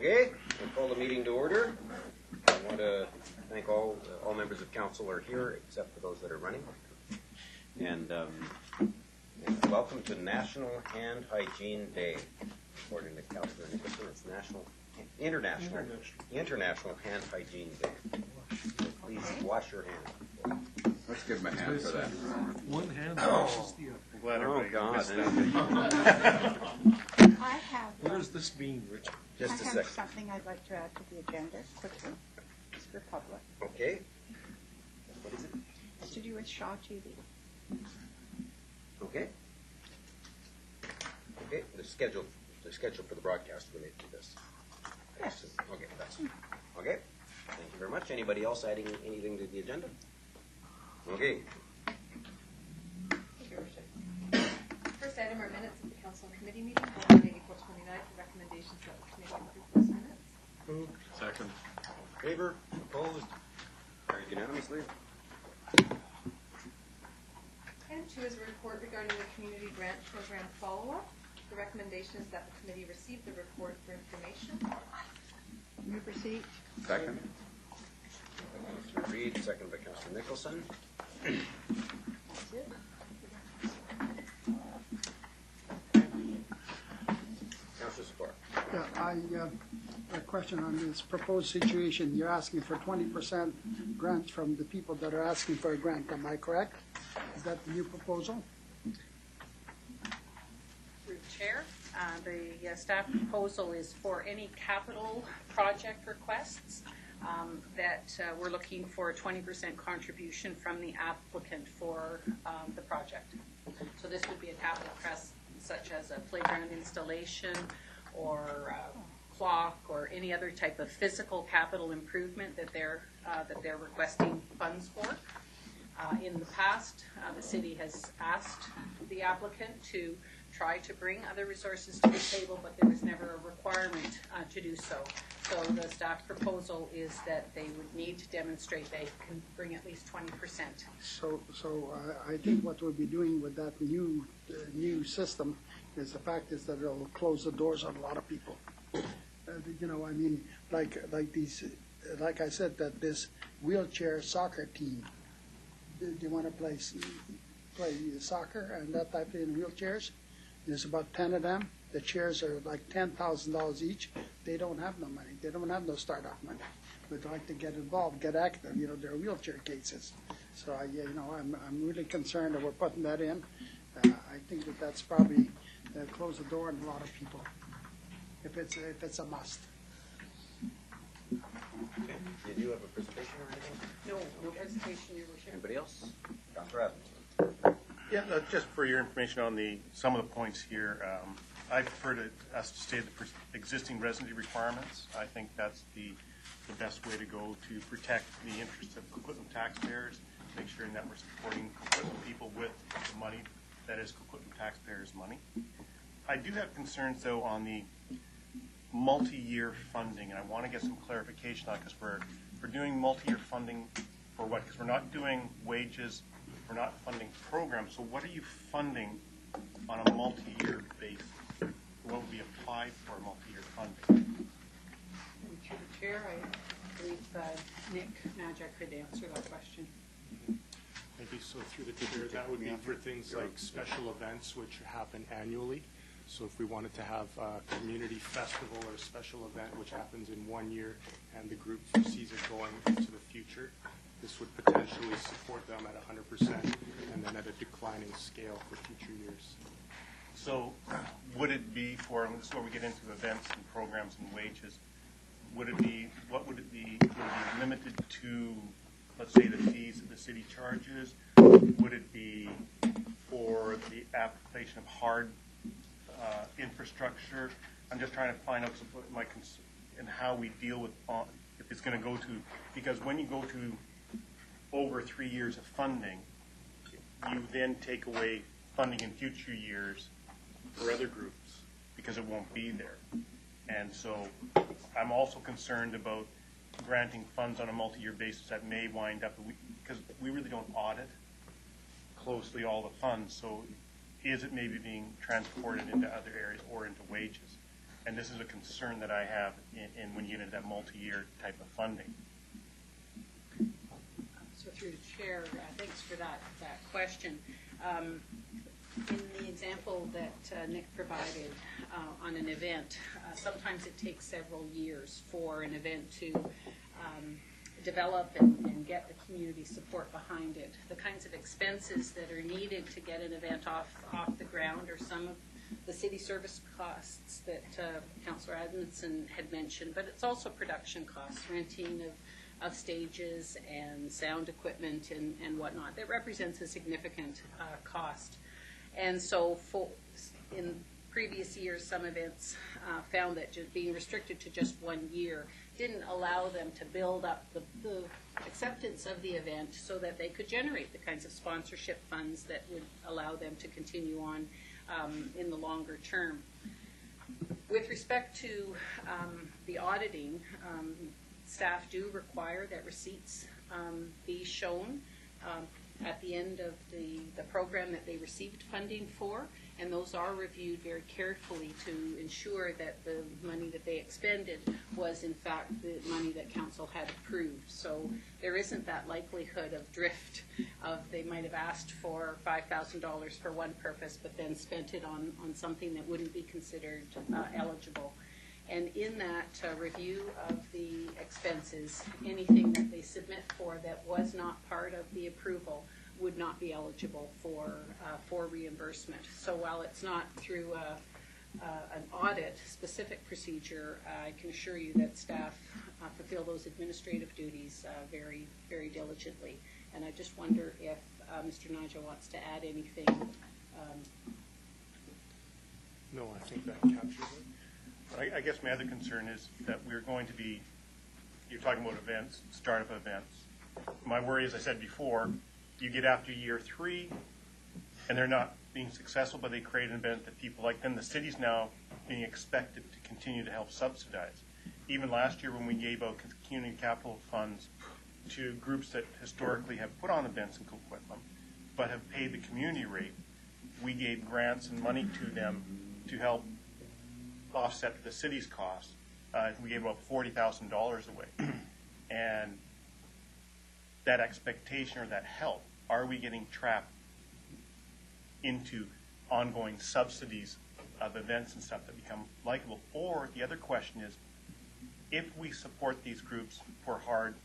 Okay, we'll call the meeting to order. I want to thank all members of council are here, except for those that are running. And welcome to National Hand Hygiene Day. According to Councillor Nicholson, it's International Hand Hygiene Day. So please wash your hands. Let's give him a hand for that. One hand washes the other. Oh, God. I have. Where's this bean, Richard? Just a I have second. something I'd like to add to the agenda quickly. It's for public. Okay. What is it? It's to do with Shaw TV. Okay. Okay. The schedule for the broadcast related to this. Yes. Okay. That's okay. Thank you very much. Anybody else adding anything to the agenda? Okay. First item are minutes of the council and committee meeting held on April 29th. The recommendations that the committee approve those minutes. Moved. Second. Favor? Opposed? Carried unanimously. Item 2 is a report regarding the community grant program follow-up. The recommendation is that the committee receive the report for information. Move receipt. Second. Councillor Reid, second by Councillor Nicholson. That's it. Councillor Support. Yeah, a question on this proposed situation. You're asking for 20% grant from the people that are asking for a grant. Am I correct? Is that the new proposal? Through the chair, the staff proposal is for any capital project requests that we're looking for a 20% contribution from the applicant for the project. So this would be a capital request such as a playground installation or clock or any other type of physical capital improvement that they're requesting funds for. In the past, the city has asked the applicant to try to bring other resources to the table, but there was never a requirement to do so. So the staff proposal is that they would need to demonstrate they can bring at least 20%. So I think what we'll be doing with that new system is the fact is that it'll close the doors on a lot of people. I mean, like I said, that this wheelchair soccer team, they want to play soccer and that type of thing in wheelchairs. There's about 10 of them. The chairs are like $10,000 each. They don't have no money. They don't have no startup money. We'd like to get involved, get active. They're wheelchair cases. So I'm really concerned that we're putting that in. I think that's probably close the door on a lot of people if it's a must. Okay. Did you have a presentation or anything? No presentation, Your Worship. Anybody else? Councillor Adams. Yeah, just for your information on some of the points here, I prefer us to state the existing residency requirements. I think that's the best way to go to protect the interests of Coquitlam taxpayers, make sure that we're supporting Coquitlam people with the money that is Coquitlam taxpayers' money. I do have concerns, though, on the multi-year funding, and I want to get some clarification on it because we're doing multi-year funding for what? Because we're not doing wages. We're not funding programs. So what are you funding on a multi-year basis? What would be applied for multi-year funding? And through the chair, I believe Nick Najak could answer that question. Maybe so through the chair, that would be for things like special events which happen annually. So if we wanted to have a community festival or a special event which happens in 1 year and the group foresees it going into the future, this would potentially support them at 100% and then at a declining scale for future years. So would it be for, and this is where we get into events and programs and wages, would it be limited to, let's say, the fees that the city charges? Would it be for the application of hard infrastructure? I'm just trying to find out and how we deal with if it's going to go to, because when you go to over 3 years of funding, you then take away funding in future years for other groups because it won't be there. And so I'm also concerned about granting funds on a multi-year basis that may wind up, because we really don't audit closely all the funds. So is it maybe being transported into other areas or into wages? And this is a concern that I have in when you get into that multi-year type of funding. So through the chair, thanks for that question. In the example that Nick provided on an event, sometimes it takes several years for an event to develop and get the community support behind it. The kinds of expenses that are needed to get an event off the ground are some of the city service costs that Councillor Adamson had mentioned, but it's also production costs, renting of stages and sound equipment and whatnot. That represents a significant cost. And so in previous years, some events found that just being restricted to just 1 year didn't allow them to build up the acceptance of the event so that they could generate the kinds of sponsorship funds that would allow them to continue on in the longer term. With respect to the auditing, staff do require that receipts be shown at the end of the program that they received funding for, and those are reviewed very carefully to ensure that the money that they expended was in fact the money that council had approved. So there isn't that likelihood of drift of they might have asked for $5,000 for one purpose but then spent it on something that wouldn't be considered eligible. And in that review of the expenses, anything that they submit for that was not part of the approval would not be eligible for reimbursement. So while it's not through an audit-specific procedure, I can assure you that staff fulfill those administrative duties very, very diligently. And I just wonder if Mr. Naja wants to add anything. No, I think that captures it. I guess my other concern is that we're going to be, you're talking about events, startup events. My worry, as I said before, you get after year 3 and they're not being successful, but they create an event that people like, then the city's now being expected to continue to help subsidize. Even last year when we gave out community capital funds to groups that historically have put on events in Coquitlam but have paid the community rate, we gave grants and money to them to help offset the city's costs. We gave about $40,000 away. And that expectation or that help, are we getting trapped into ongoing subsidies of events and stuff that become likable? Or the other question is, if we support these groups for hard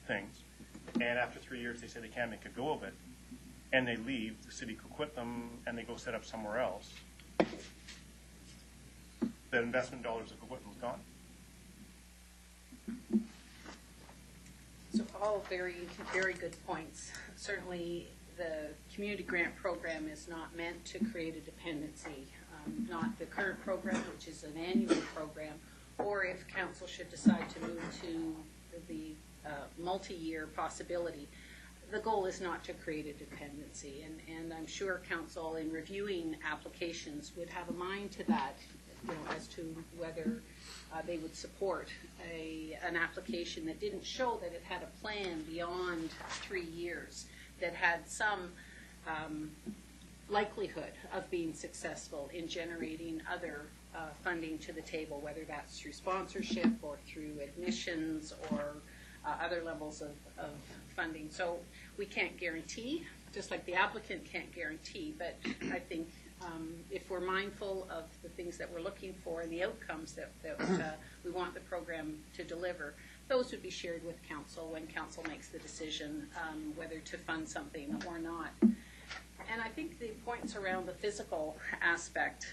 things, and after 3 years they say they can't make a go of it, and they leave the city of Coquitlam and they go set up somewhere else, the investment dollars of Coquitlam is gone. So all very, very good points. Certainly the community grant program is not meant to create a dependency, not the current program, which is an annual program, or if council should decide to move to the multi-year possibility. The goal is not to create a dependency, and I'm sure council in reviewing applications would have a mind to that, as to whether they would support an application that didn't show that it had a plan beyond 3 years, that had some likelihood of being successful in generating other funding to the table, whether that's through sponsorship or through admissions or other levels of funding. So we can't guarantee, just like the applicant can't guarantee, but I think if we're mindful of the things that we're looking for and the outcomes that we want the program to deliver, those would be shared with council when council makes the decision whether to fund something or not. And I think the points around the physical aspect,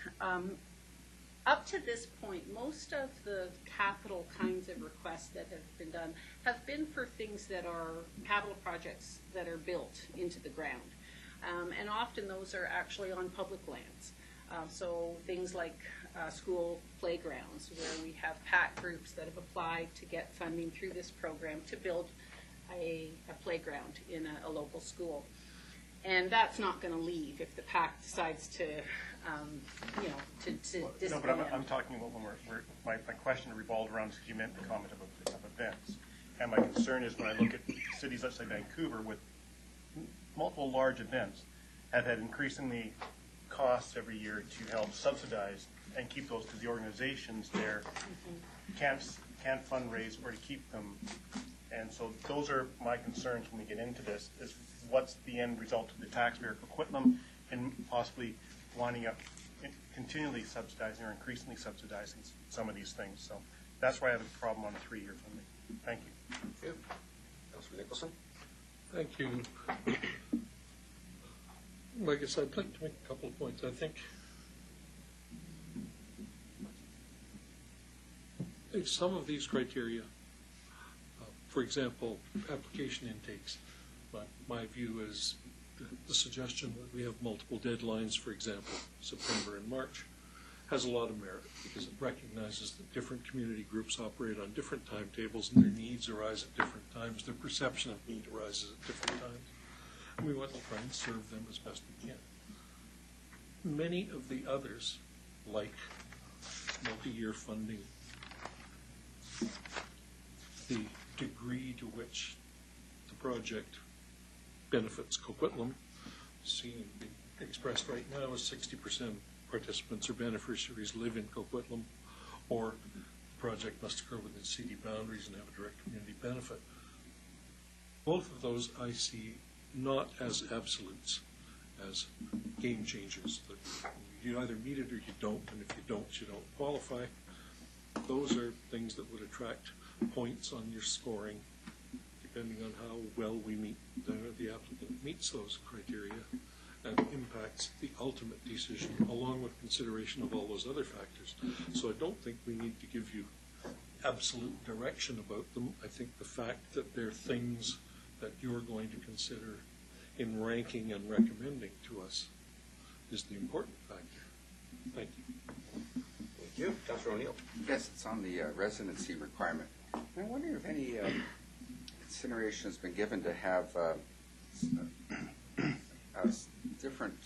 up to this point, most of the capital kinds of requests that have been done have been for things that are capital projects that are built into the ground. And often those are actually on public lands. So things like school playgrounds, where we have PAC groups that have applied to get funding through this program to build a playground in a local school. And that's not going to leave if the PAC decides to, to disband. No, but I'm talking about when my question revolved around, because you meant the comment of events. And my concern is when I look at cities, let's say Vancouver, with multiple large events, have had increasingly costs every year to help subsidize and keep those, because the organizations there can't fundraise or to keep them. And so those are my concerns when we get into this, is what's the end result of the taxpayer for Coquitlam and possibly winding up continually subsidizing or increasingly subsidizing some of these things. So that's why I have a problem on the 3-year funding. Thank you. Thank you. Councilor Nicholson? Thank you. Like I said, I'd like to make a couple of points. I think some of these criteria, for example, application intakes, my view is the suggestion that we have multiple deadlines, for example, September and March, has a lot of merit because it recognizes that different community groups operate on different timetables and their needs arise at different times. Their perception of need arises at different times. And we want to try and serve them as best we can. Many of the others, like multi-year funding, the degree to which the project benefits Coquitlam, seen expressed right now as 60% participants or beneficiaries live in Coquitlam, or the project must occur within CD boundaries and have a direct community benefit. Both of those I see not as absolutes, as game changers. That you either meet it or you don't, and if you don't qualify. Those are things that would attract points on your scoring, depending on how well we meet the applicant meets those criteria, and impacts the ultimate decision, along with consideration of all those other factors. So I don't think we need to give you absolute direction about them. I think the fact that they're things that you're going to consider in ranking and recommending to us is the important factor. Thank you. Thank you. Councilor O'Neill? Yes, it's on the residency requirement. I wonder if any consideration has been given to have different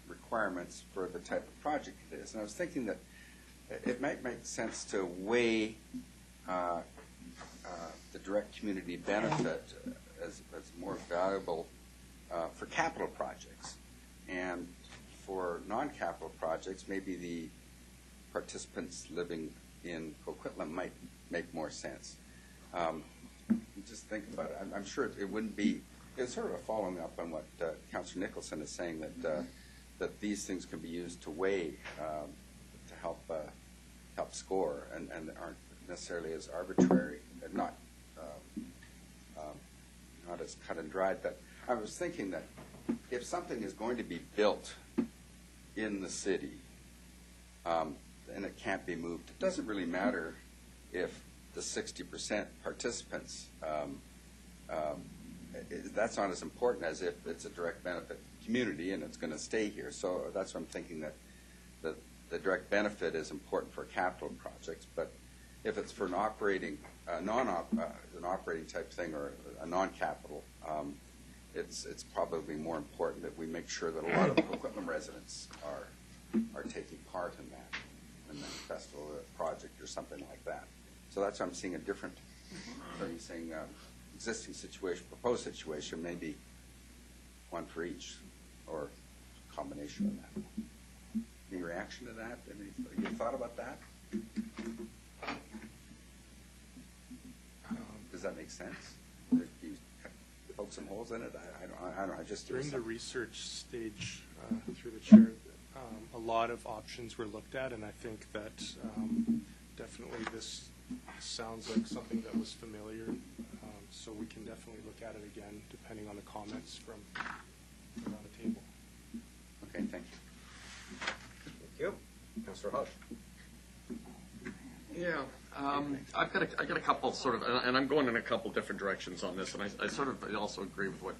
requirements for the type of project it is. And I was thinking that it might make sense to weigh the direct community benefit as more valuable for capital projects. And for non-capital projects, maybe the participants living in Coquitlam might make more sense. Just think about it. I'm sure it wouldn't be. It's sort of a following up on what Councillor Nicholson is saying, that these things can be used to weigh to help score and aren't necessarily as arbitrary, not as cut and dried. But I was thinking that if something is going to be built in the city and it can't be moved, it doesn't really matter if the 60% participants, that's not as important as if it's a direct benefit community and it's going to stay here. So that's what I'm thinking, that the direct benefit is important for capital projects, but if it's for an operating, an operating type thing or a non-capital, it's probably more important that we make sure that a lot of Coquitlam residents are taking part in that festival or project or something like that. So that's why I'm seeing a different. So you're saying existing situation, proposed situation, maybe one for each, or a combination of that. Any reaction to that? Have you thought about that? Does that make sense? Do you poke some holes in it? I don't know. I just during the research stage through the chair, a lot of options were looked at, and I think that definitely this sounds like something that was familiar. So we can definitely look at it again, depending on the comments from around the table. Okay, thank you. Thank you. Councillor Hodge? Yeah, I've got a couple sort of, and I'm going in a couple different directions on this, and I sort of also agree with what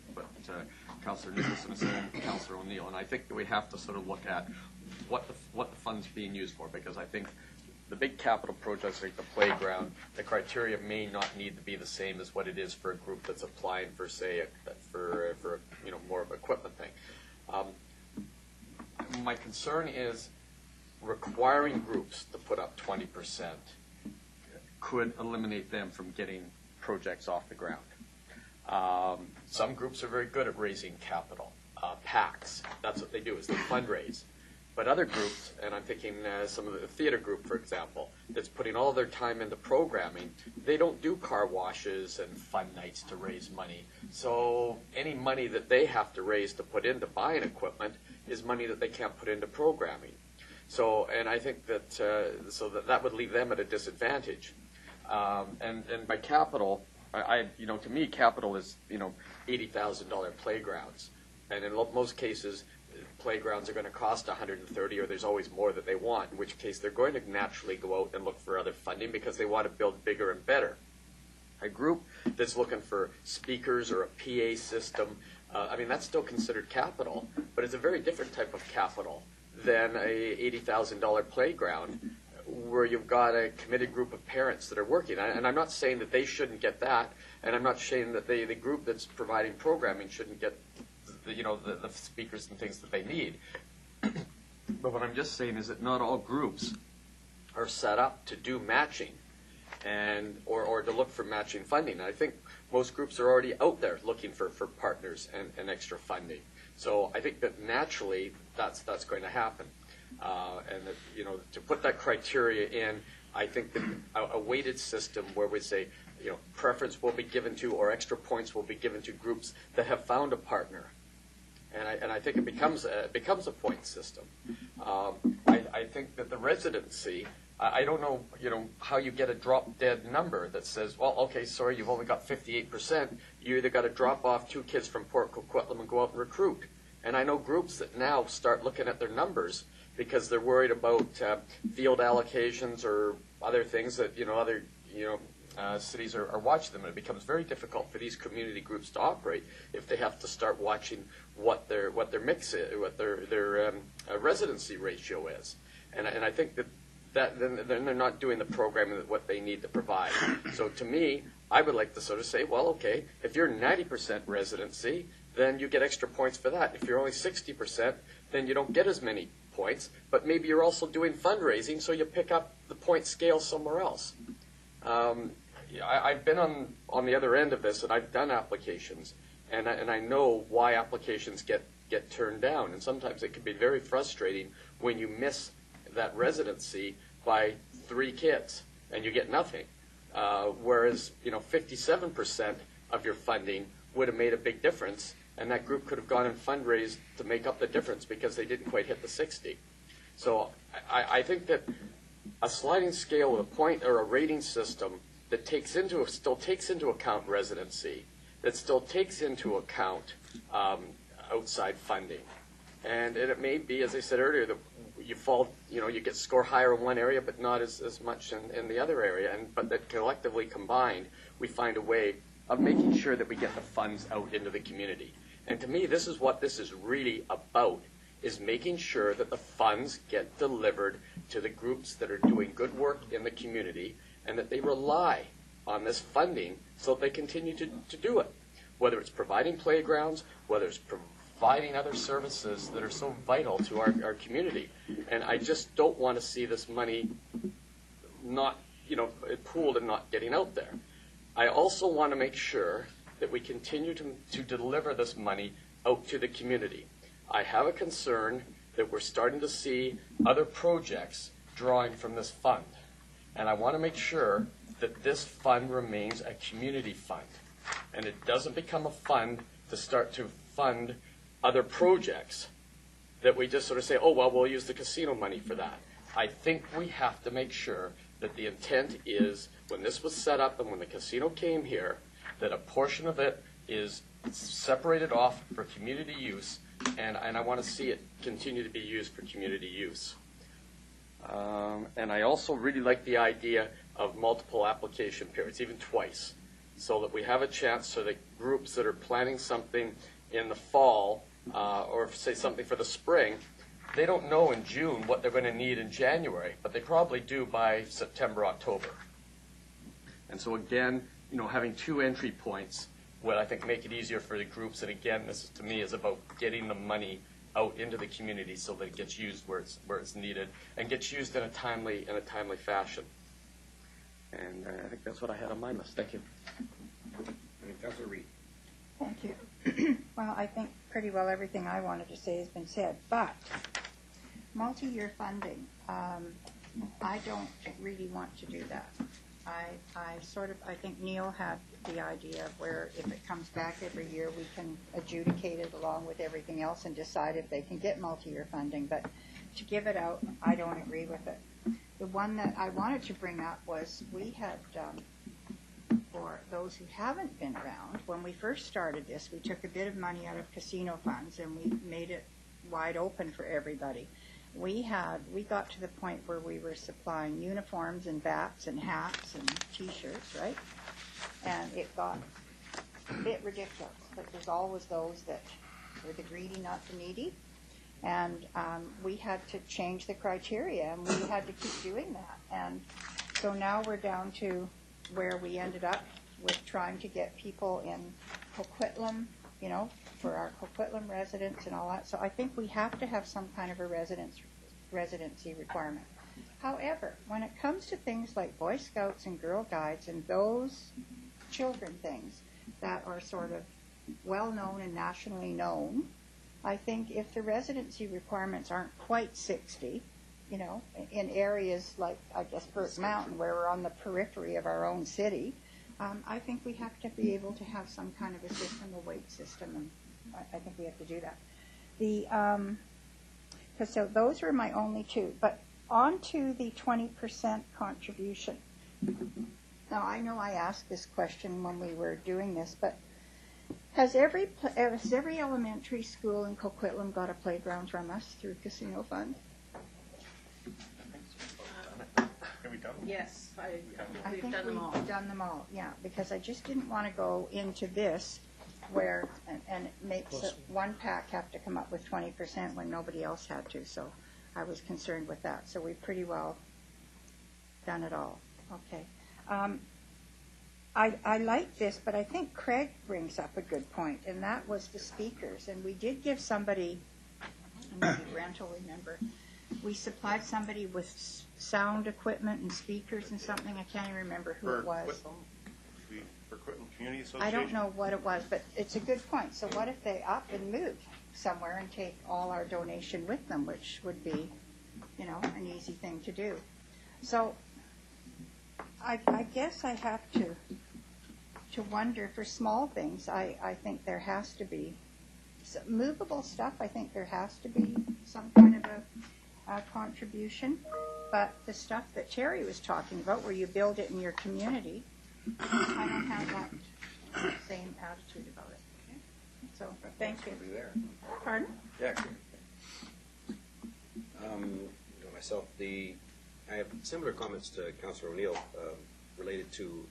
Councillor Nicholson is saying, Councillor O'Neill, and I think that we have to sort of look at what the fund's being used for, because I think the big capital projects like the playground, the criteria may not need to be the same as what it is for a group that's applying for, say, for more of an equipment thing. My concern is requiring groups to put up 20% could eliminate them from getting projects off the ground. Some groups are very good at raising capital. PACs, that's what they do, is they fundraise. But other groups, and I'm thinking some of the theater group, for example, that's putting all their time into programming, they don't do car washes and fun nights to raise money. So any money that they have to raise to put into buying equipment is money that they can't put into programming. So, and I think that that would leave them at a disadvantage. And by capital, to me, capital is $80,000 playgrounds, and in most cases, playgrounds are going to cost $130,000, or there's always more that they want. In which case, they're going to naturally go out and look for other funding because they want to build bigger and better. A group that's looking for speakers or a PA system, that's still considered capital, but it's a very different type of capital than a $80,000 playground where you've got a committed group of parents that are working. And I'm not saying that they shouldn't get that, and I'm not saying that the group that's providing programming shouldn't get the speakers and things that they need. But what I'm just saying is that not all groups are set up to do matching or to look for matching funding. And I think most groups are already out there looking for partners and extra funding. So I think that naturally that's going to happen. And that, to put that criteria in, I think that a weighted system where we say, preference will be given to, or extra points will be given to groups that have found a partner. And I think it becomes a point system. I think that the residency, I don't know, how you get a drop dead number that says, well, okay, sorry, you've only got 58%. You either got to drop off 2 kids from Port Coquitlam and go out and recruit. And I know groups that now start looking at their numbers because they're worried about field allocations or other things that cities are watching them. And it becomes very difficult for these community groups to operate if they have to start watching what their mix is, what their residency ratio is. And I think that then they're not doing the programming that what they need to provide. So to me, I would like to sort of say, well, okay, if you're 90% residency, then you get extra points for that. If you're only 60%, then you don't get as many points, but maybe you're also doing fundraising, so you pick up the point scale somewhere else. I've been on the other end of this, and I've done applications, and I know why applications get turned down, and sometimes it can be very frustrating when you miss that residency by 3 kids and you get nothing, whereas 57% of your funding would have made a big difference, and that group could have gone and fundraised to make up the difference because they didn't quite hit the 60. So I think that a sliding scale with a point or a rating system that still takes into account residency, that still takes into account outside funding, and it may be, as I said earlier, that you get score higher in one area, but not as much in the other area, but that collectively combined, we find a way of making sure that we get the funds out into the community. And to me, this is what this is really about, is making sure that the funds get delivered to the groups that are doing good work in the community and that they rely on this funding so that they continue to do it, whether it's providing playgrounds, whether it's providing other services that are so vital to our community. And I just don't want to see this money not, pooled and not getting out there. I also want to make sure that we continue to deliver this money out to the community. I have a concern that we're starting to see other projects drawing from this fund. And I want to make sure that this fund remains a community fund. And it doesn't become a fund to start to fund other projects that we just sort of say, oh, well, we'll use the casino money for that. I think we have to make sure that the intent is, when this was set up and when the casino came here, that a portion of it is separated off for community use, and I want to see it continue to be used for community use. And I also really like the idea of multiple application periods, even twice, so that we have a chance so that groups that are planning something in the fall, or say something for the spring, they don't know in June what they're going to need in January, but they probably do by September, October. And so again, having 2 entry points will, I think, make it easier for the groups. And again, this to me is about getting the money out into the community so that it gets used where it's needed and gets used in a timely fashion. And I think that's what I had on my list. Thank you. Councilor Reid. Thank you. Well, I think pretty well everything I wanted to say has been said, but multi-year funding, I don't really want to do that. I think Neil had the idea of where if it comes back every year, we can adjudicate it along with everything else and decide if they can get multi-year funding. But to give it out, I don't agree with it. The one that I wanted to bring up was we had, for those who haven't been around, when we first started this, we took a bit of money out of casino funds and we made it wide open for everybody. We got to the point where we were supplying uniforms and bats and hats and T-shirts, right? And it got a bit ridiculous. But there's always those that were the greedy, not the needy. And we had to change the criteria, and we had to keep doing that. And so now we're down to where we ended up with trying to get people in Coquitlam, you know, for our Coquitlam residents and all that. So I think we have to have some kind of a residency requirement. However, when it comes to things like Boy Scouts and Girl Guides and those children things that are sort of well-known and nationally known, I think if the residency requirements aren't quite 60, you know, in areas like, I guess, Burke Mountain, where we're on the periphery of our own city, I think we have to be able to have some kind of a system, a weight system, and I think we have to do that. So those were my only two. But on to the 20% contribution. Now, I know I asked this question when we were doing this, but has every elementary school in Coquitlam got a playground from us through casino fund? Have we done them? Yes, I we've think done them all. we've done them all, yeah, because I just didn't want to go into this where, and it makes one PAC have to come up with 20% when nobody else had to, so I was concerned with that. So we've pretty well done it all. Okay. I like this, but I think Craig brings up a good point, and that was the speakers. And we did give somebody, maybe Brent will remember, we supplied somebody with sound equipment and speakers and something. I can't even remember who it was. For Coquitlam Community Association? I don't know what it was, but it's a good point. So what if they up and move somewhere and take all our donation with them, which would be, you know, an easy thing to do. So I guess I have to wonder for small things. I think there has to be movable stuff. I think there has to be some kind of a contribution. But the stuff that Terry was talking about, where you build it in your community, I don't have that same attitude about it. Okay? So thank you. Pardon? Yeah. Myself, I have similar comments to Councillor O'Neill related to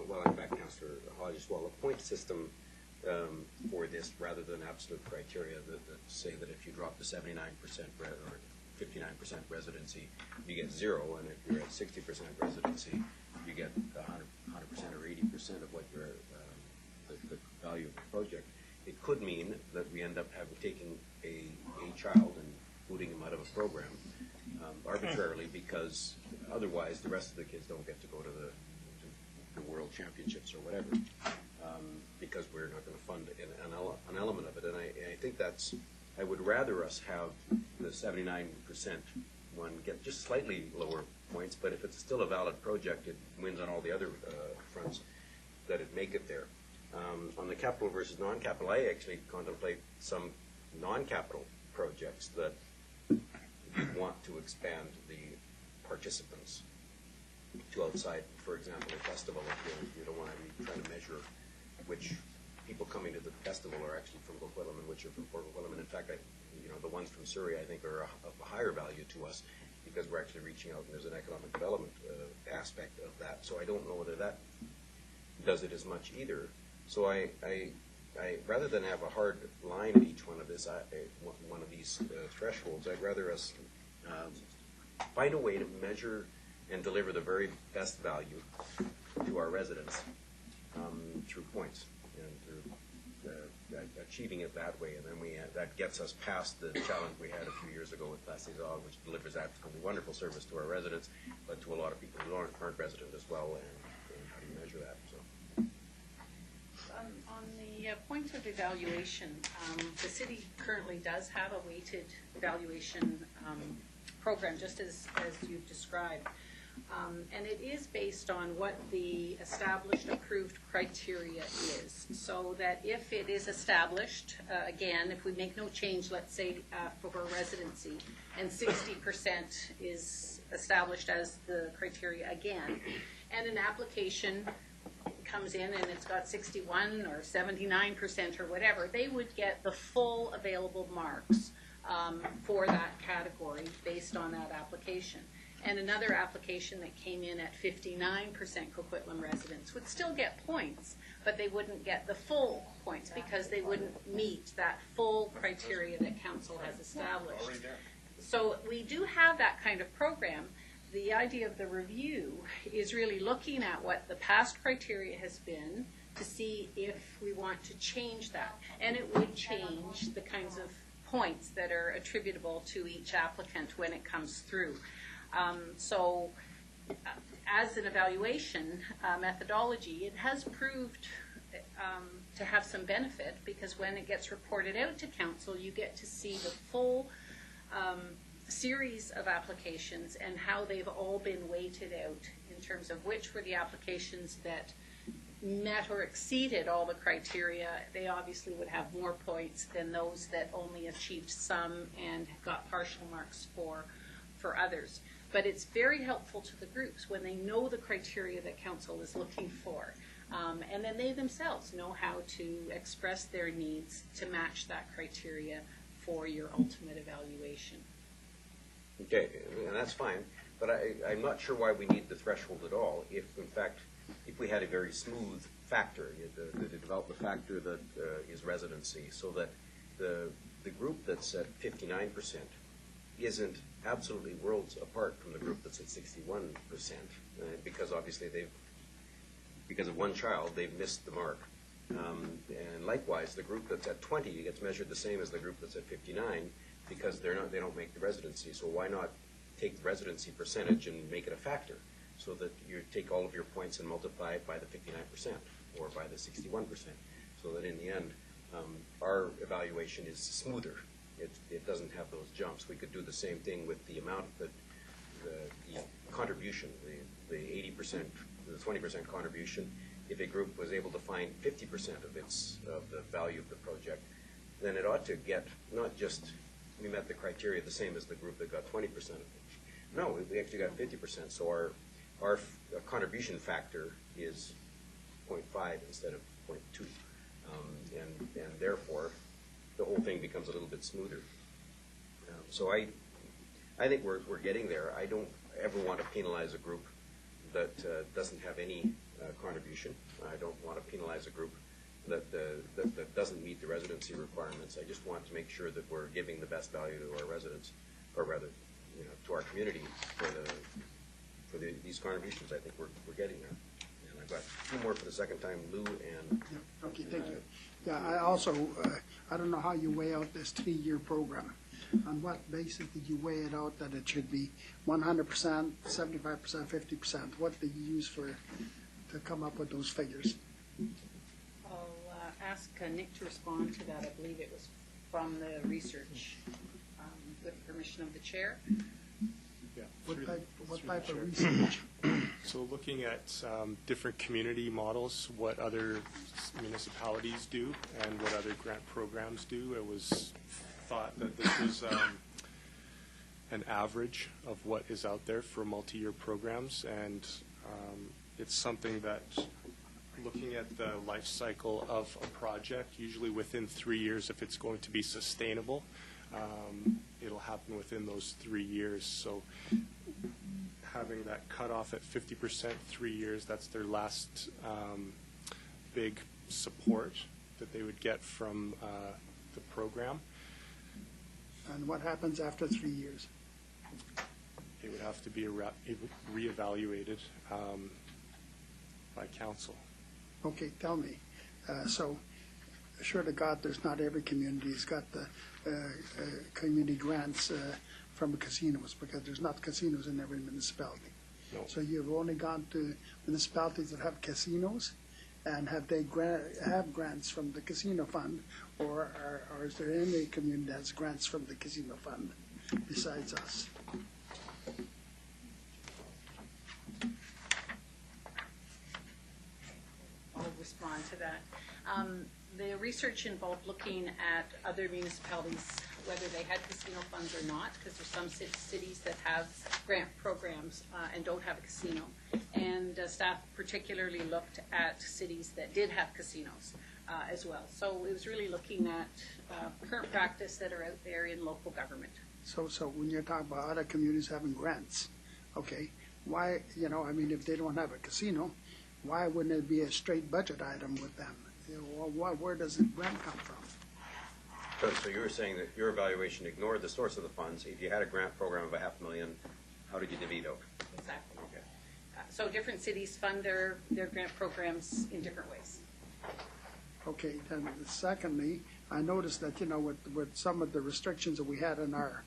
well, in fact, Councillor Hodge as well, a point system for this rather than absolute criteria that say that if you drop to 79% or 59% residency, you get 0, and if you're at 60% residency, you get 100% or 80% of what your the value of the project. It could mean that we end up taking a child and booting him out of a program arbitrarily, because otherwise the rest of the kids don't get to go to the World Championships or whatever, because we're not going to fund an element of it. And I think I would rather us have the 79% one get just slightly lower points, but if it's still a valid project, it wins on all the other fronts, that it make it there. On the capital versus non-capital, I actually contemplate some non-capital projects that want to expand the participants to outside, for example, a festival. If you don't want to be trying to measure which people coming to the festival are actually from Coquitlam and which are from Port Coquitlam. And in fact, the ones from Surrey, I think, are of a higher value to us because we're actually reaching out, and there's an economic development aspect of that. So I don't know whether that does it as much either. So I rather than have a hard line at each one of these thresholds, I'd rather us find a way to measure and deliver the very best value to our residents through points and through achieving it that way. And then that gets us past the challenge we had a few years ago with Place des Arts, which delivers absolutely wonderful service to our residents, but to a lot of people who aren't resident as well. And how do you measure that? So On the point of evaluation, the city currently does have a weighted evaluation program, just as you've described. And it is based on what the established approved criteria is. So that if it is established, again, if we make no change, let's say for residency, and 60% is established as the criteria again, and an application comes in and it's got 61 or 79% or whatever, they would get the full available marks for that category based on that application. And another application that came in at 59% Coquitlam residents would still get points, but they wouldn't get the full points because they wouldn't meet that full criteria that council has established. So we do have that kind of program. The idea of the review is really looking at what the past criteria has been to see if we want to change that. And it would change the kinds of points that are attributable to each applicant when it comes through. So as an evaluation methodology, it has proved to have some benefit because when it gets reported out to council, you get to see the full series of applications and how they've all been weighted out in terms of which were the applications that met or exceeded all the criteria. They obviously would have more points than those that only achieved some and got partial marks for others. But it's very helpful to the groups when they know the criteria that council is looking for. And then they themselves know how to express their needs to match that criteria for your ultimate evaluation. Okay, and that's fine, but I'm not sure why we need the threshold at all. If, in fact, if we had a very smooth factor, the development factor that is residency, so that the group that's at 59% isn't absolutely worlds apart from the group that's at 61%, because obviously because of one child, they've missed the mark. And likewise, the group that's at 20 gets measured the same as the group that's at 59 because they don't make the residency. So why not take the residency percentage and make it a factor so that you take all of your points and multiply it by the 59% or by the 61%, so that in the end, our evaluation is smoother. It doesn't have those jumps. We could do the same thing with the amount that the contribution, the 80%, the 20% contribution. If a group was able to find 50% of the value of the project, then it ought to get not just we met the criteria the same as the group that got 20% of it. No, we actually got 50%. So our contribution factor is 0.5 instead of 0.2, and therefore the whole thing becomes a little bit smoother. So I think we're getting there. I don't ever want to penalize a group that doesn't have any contribution. I don't want to penalize a group that doesn't meet the residency requirements. I just want to make sure that we're giving the best value to our residents, or rather, to our community for these contributions. I think we're getting there. And I've got two more for the second time, Lou and. Yeah, okay, thank you. Yeah, I also, I don't know how you weigh out this 3-year program. On what basis did you weigh it out that it should be 100%, 75%, 50%? What did you use to come up with those figures? I'll ask Nick to respond to that. I believe it was from the research with permission of the chair. Yeah. What type of research? So looking at different community models, what other municipalities do and what other grant programs do, it was thought that this was an average of what is out there for multi-year programs, and it's something that, looking at the life cycle of a project, usually within 3 years, if it's going to be sustainable, it'll happen within those 3 years. So having that cutoff at 50%, 3 years, that's their last big support that they would get from the program. And what happens after 3 years? It would have to be reevaluated by council. Okay, tell me. So, sure to God, there's not every community has got the community grants from casinos, because there's not casinos in every municipality. No. So you've only gone to municipalities that have casinos, And have they have grants from the casino fund, or is there any community that has grants from the casino fund besides us? I'll respond to that. The research involved looking at other municipalities, whether they had casino funds or not, because there's some cities that have grant programs and don't have a casino. And staff particularly looked at cities that did have casinos as well. So it was really looking at current practice that are out there in local government. So when you're talking about other communities having grants, okay, why, I mean, if they don't have a casino, why wouldn't it be a straight budget item with them? Where does the grant come from? So you were saying that your evaluation ignored the source of the funds. If you had a grant program of $500,000, how did you divvy out? Exactly. Okay. So different cities fund their grant programs in different ways. Okay, then secondly, I noticed that, with some of the restrictions that we had on our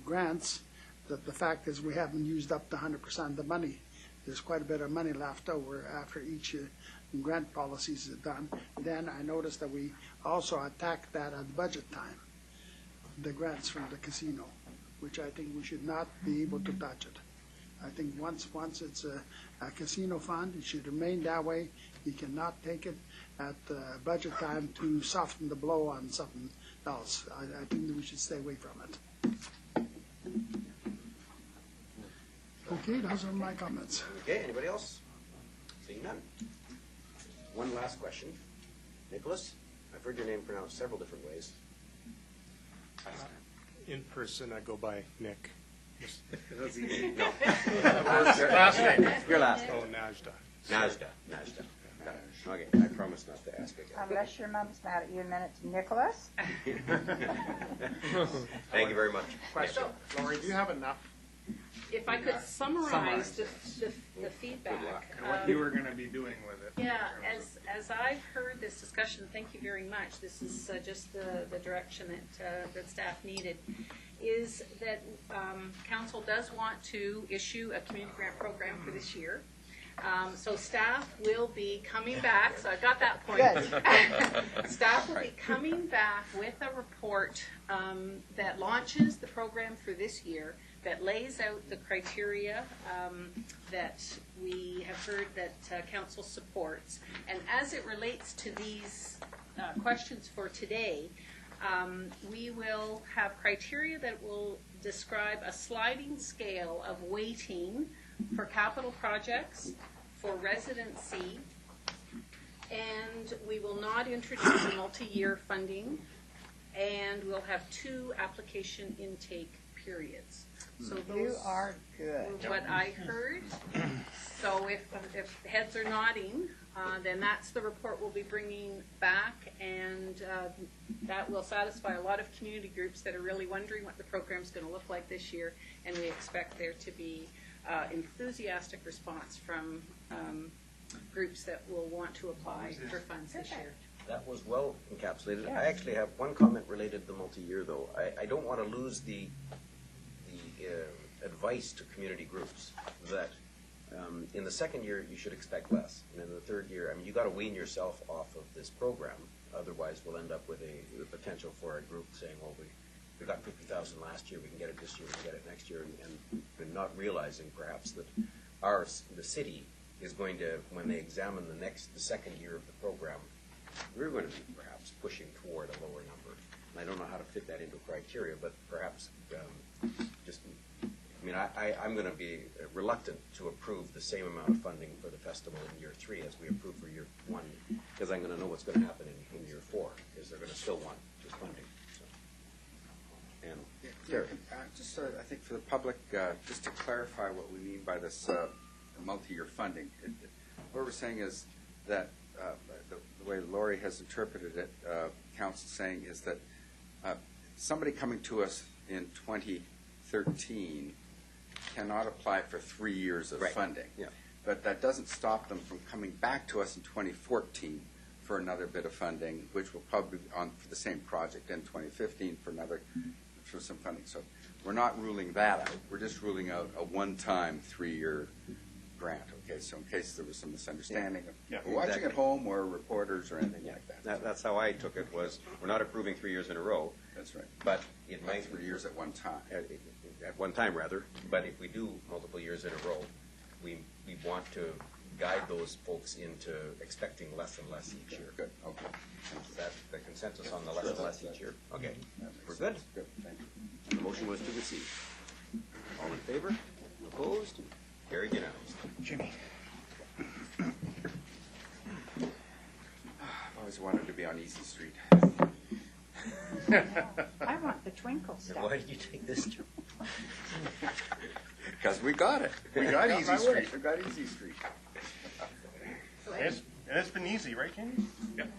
grants, that the fact is we haven't used up the 100% of the money. There's quite a bit of money left over after each grant policies is done. Then I noticed that we also attacked that at budget time, the grants from the casino, which I think we should not be able to touch it. I think once it's a casino fund, it should remain that way. You cannot take it at budget time to soften the blow on something else. I think that we should stay away from it. Okay, those are my comments. Okay, anybody else? Seeing none. One last question. Nicholas, I've heard your name pronounced several different ways. In person, I go by Nick. That's easy. No. Last name. Your last name. Oh, Najda. Najda. Okay, I promise not to ask again. Unless your mom's mad at you, and then it's Nicholas. Thank you very much. Question. Lori, do you have enough? If I could summarize the feedback. And what you were going to be doing with it? Yeah, as I've heard this discussion, thank you very much. This is just the direction that staff needed. Is that council does want to issue a community grant program for this year. So staff will be coming back. So I got that point. Staff will be coming back with a report that launches the program for this year, that lays out the criteria that we have heard that council supports. And as it relates to these questions for today, we will have criteria that will describe a sliding scale of weighting for capital projects, for residency, and we will not introduce a multi-year funding, and we'll have 2 application intake periods. So You those are good. were what I heard. So if heads are nodding, then that's the report we'll be bringing back, and that will satisfy a lot of community groups that are really wondering what the program's going to look like this year, and we expect there to be enthusiastic response from groups that will want to apply for funds this year. That was well encapsulated. I actually have one comment related to the multi-year, though. I don't want to lose the advice to community groups that in the second year you should expect less, and in the third year, I mean, you got to wean yourself off of this program. Otherwise, we'll end up with the potential for a group saying, "Well, we got 50,000 last year. We can get it this year. We can get it next year," and not realizing perhaps that the city is going to, when they examine the second year of the program, we're going to be perhaps pushing toward a lower number. And I don't know how to fit that into criteria, but perhaps I'm going to be reluctant to approve the same amount of funding for the festival in year 3 as we approved for year 1, because I'm going to know what's going to happen in year 4, because they're going to still want this funding. So. And Derek. Just I think for the public, just to clarify what we mean by this multi-year funding, what we're saying is that the way Lori has interpreted it, council saying is that somebody coming to us in 2013 cannot apply for 3 years of funding. Yeah. But that doesn't stop them from coming back to us in 2014 for another bit of funding, which will probably be on for the same project, in 2015 for some funding. So we're not ruling that out. We're just ruling out a one-time 3-year grant, okay? So in case there was some misunderstanding of Yeah. people watching Exactly. at home or reporters or anything Yeah, like that. that's how I took it, was we're not approving 3 years in a row, That's right. but it might. 3 years at one time. At one time, rather, but if we do multiple years in a row, we want to guide those folks into expecting less and less each year. Good, okay. Is that the consensus on the less and less each year? Okay, That makes we're good. sense. Good, thank you. The motion was to receive. All in favor? Opposed? Carried unanimously. Jimmy. I've always wanted to be on Easy Street. I want the twinkle And stuff. why did you take this job? Because we got it. We got Easy my way. Street. We got Easy Street. So And it's been easy, right, Jamie? Yep.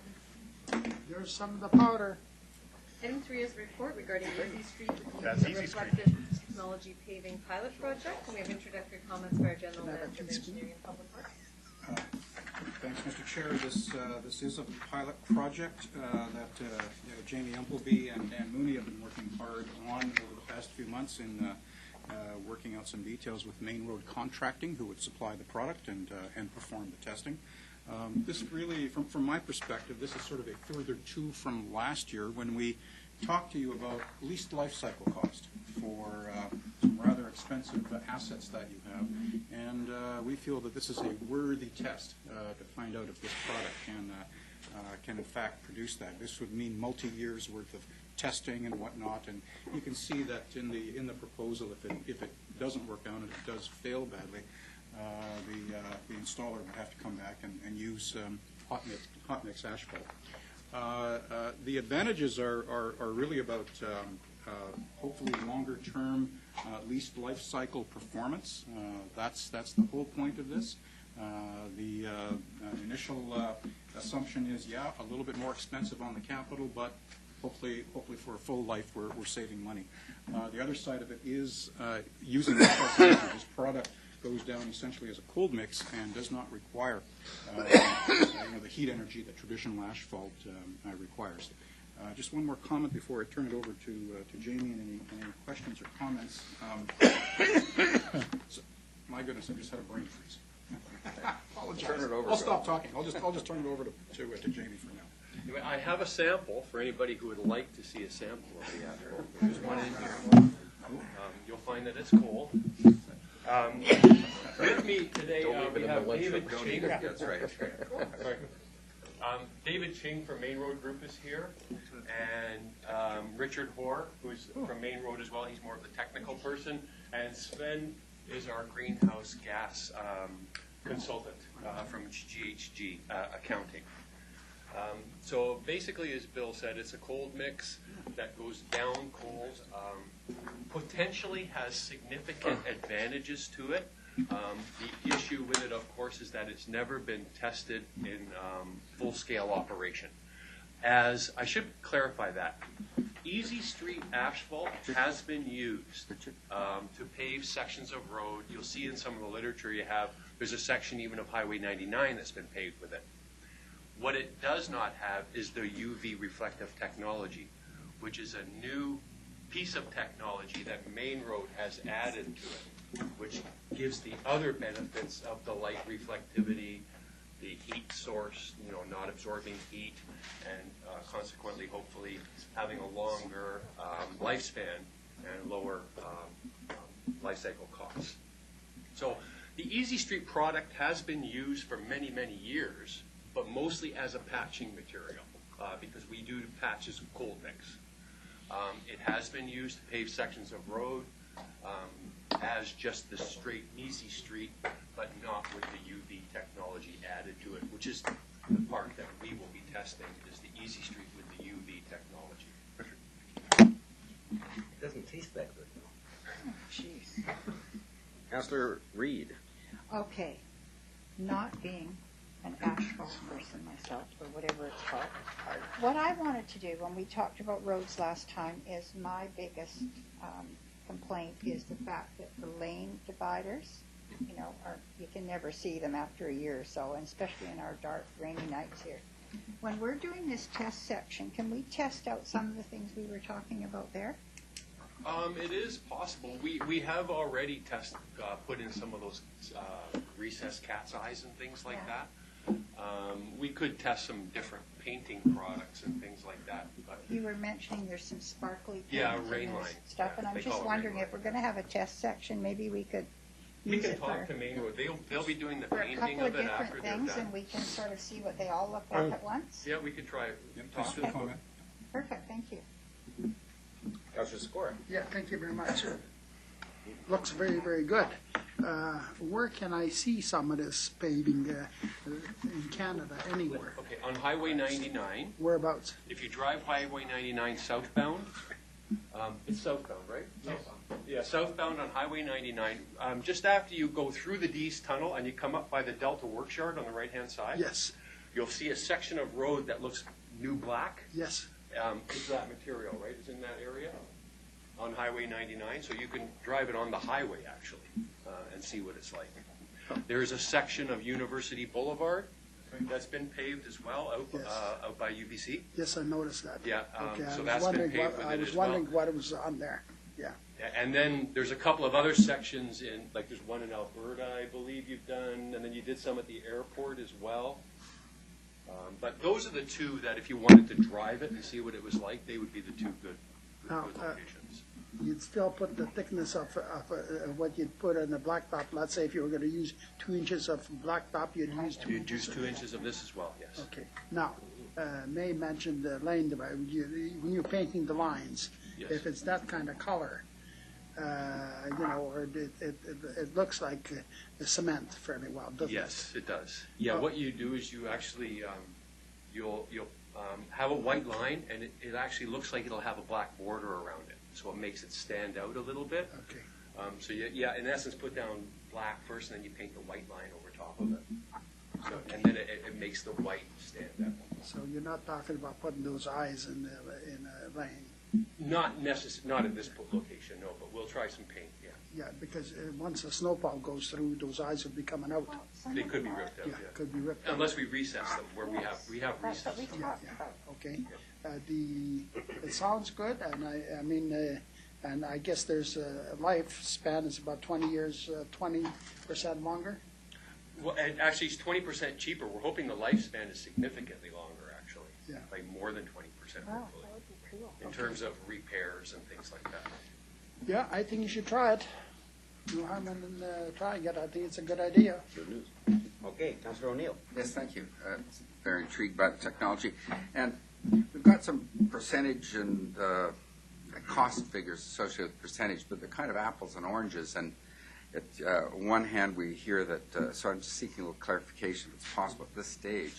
There's some of the powder. item 3 is a report regarding Easy Street with the That's use of Easy Street. reflective technology paving pilot project. And we have introductory comments by our general manager of engineering and public works. Thanks, Mr. Chair. This is a pilot project that Jamie Umpleby and Dan Mooney have been working hard on over the past few months in working out some details with Main Road Contracting, who would supply the product and perform the testing. This really, from my perspective, this is sort of a further two from last year when we talked to you about least life cycle cost for some rather expensive assets that you have, and we feel that this is a worthy test to find out if this product can in fact produce that. This would mean multi-years worth of testing and whatnot, and you can see that in the proposal, if it doesn't work out and it does fail badly, the installer would have to come back and use hot mix asphalt. The advantages are really about hopefully longer-term least life cycle performance. That's the whole point of this. The initial assumption is, a little bit more expensive on the capital, but hopefully for a full life, we're saving money. The other side of it is using this product goes down essentially as a cold mix and does not require the heat energy that traditional asphalt requires. Just one more comment before I turn it over to Jamie and any questions or comments. My goodness, I just had a brain freeze. Apologize. Turn it over. I'll stop talking. I'll just turn it over to Jamie for now. Anyway, I have a sample for anybody who would like to see a sample of the asphalt. There's one in here. You'll find that it's cold. With me today, we have David Ching. That's right. Sorry. David Ching from Main Road Group is here, and Richard Hoare, who's from Main Road as well. He's more of the technical person, and Sven is our greenhouse gas consultant from GHG Accounting. So basically, as Bill said, it's a cold mix that goes down cold, potentially has significant advantages to it. The issue with it, of course, is that it's never been tested in full-scale operation. As I should clarify that, Easy Street asphalt has been used to pave sections of road. You'll see in some of the literature there's a section even of Highway 99 that's been paved with it. What it does not have is the UV reflective technology, which is a new piece of technology that Main Road has added to it, which gives the other benefits of the light reflectivity, the heat source, not absorbing heat, and consequently, hopefully, having a longer lifespan and lower life cycle costs. So the Easy Street product has been used for many, many years, but mostly as a patching material because we do patches of cold mix. It has been used to pave sections of road as just the straight Easy Street, but not with the UV technology added to it, which is the part that we will be testing, is the Easy Street with the UV technology. It doesn't taste that good, though. Oh, jeez. Councillor Reed. Okay, not being an asphalt person myself, or whatever it's called, what I wanted to do when we talked about roads last time is my biggest complaint is the fact that the lane dividers, you can never see them after a year or so, and especially in our dark, rainy nights here. When we're doing this test section, can we test out some of the things we were talking about there? It is possible. We have already put in some of those recessed cat's eyes and things like that. We could test some different painting products and things like that. But You were mentioning there's some sparkly Yeah, things and rain there's line. stuff, Yeah, and I'm they call just it wondering rain if we're gonna have a test section, maybe we could we use can it talk for to Main Road. They'll be doing the for a painting couple of of it after different they're things, done. and we can sort of see what they all look like at once. Yeah, we could try it. Yep, Talk just to a them. comment. Perfect, thank you. Councillor Sikora. Yeah, thank you very much. Looks very, very good. Where can I see some of this paving in Canada, anywhere? Okay, on Highway 99, Whereabouts? if you drive Highway 99 southbound, it's southbound, right? Yeah, southbound on Highway 99, just after you go through the Dees Tunnel and you come up by the Delta Works Yard on the right-hand side, Yes, you'll see a section of road that looks new black. yes. It's that material, right? It's in that area on Highway 99, so you can drive it on the highway, actually, and see what it's like. There is a section of University Boulevard that's been paved as well, Yes. out by UBC. Yes, I noticed that. Yeah, Okay, so I that's was been wondering paved what, with I it was as well. wondering what was on there. Yeah, And then there's a couple of other sections in, like there's one in Alberta, I believe you've done, and then you did some at the airport as well. But those are the two that if you wanted to drive it and see what it was like, they would be the two good Now, locations. you'd still put the thickness of what you'd put on the blacktop. Let's say if you were going to use 2 inches of blacktop, you'd use 2 You'd inches. use 2 inches of this as well, yes. Okay. Now, May mentioned the lane divider. When you're painting the lines, Yes. if it's that kind of color, or it looks like cement fairly well, doesn't it? Yes, it does. Yeah, Oh. what you do is you actually, you'll have a white line, and it actually looks like it'll have a black border around it, so it makes it stand out a little bit. Okay. So yeah, in essence, put down black first, and then you paint the white line over top of it. So, and then it makes the white stand out. So you're not talking about putting those eyes in a lane. Not at this location, no, but we'll try some paint, yeah. Yeah, because once a snowplow goes through, those eyes will be coming out. They could be ripped out, Yeah, yeah. could be ripped out. Unless we recess them, where we have That's what recessed we them. talked Yeah, about. okay. It sounds good, and I mean, and I guess there's a lifespan is about 20 years, 20% longer. Well, and actually, it's 20% cheaper. We're hoping the lifespan is significantly longer, actually. Yeah. By more than 20%, Wow, hopefully, that would be cool. in terms of repairs and things like that. Yeah, I think you should try it. No harm in trying it. I think it's a good idea. Good news. Okay, Councillor O'Neill. Yes, thank you. Very intrigued by the technology. And we've got some percentage and cost figures associated with percentage, but they're kind of apples and oranges. And on one hand, we hear that, so I'm just seeking a little clarification if it's possible at this stage.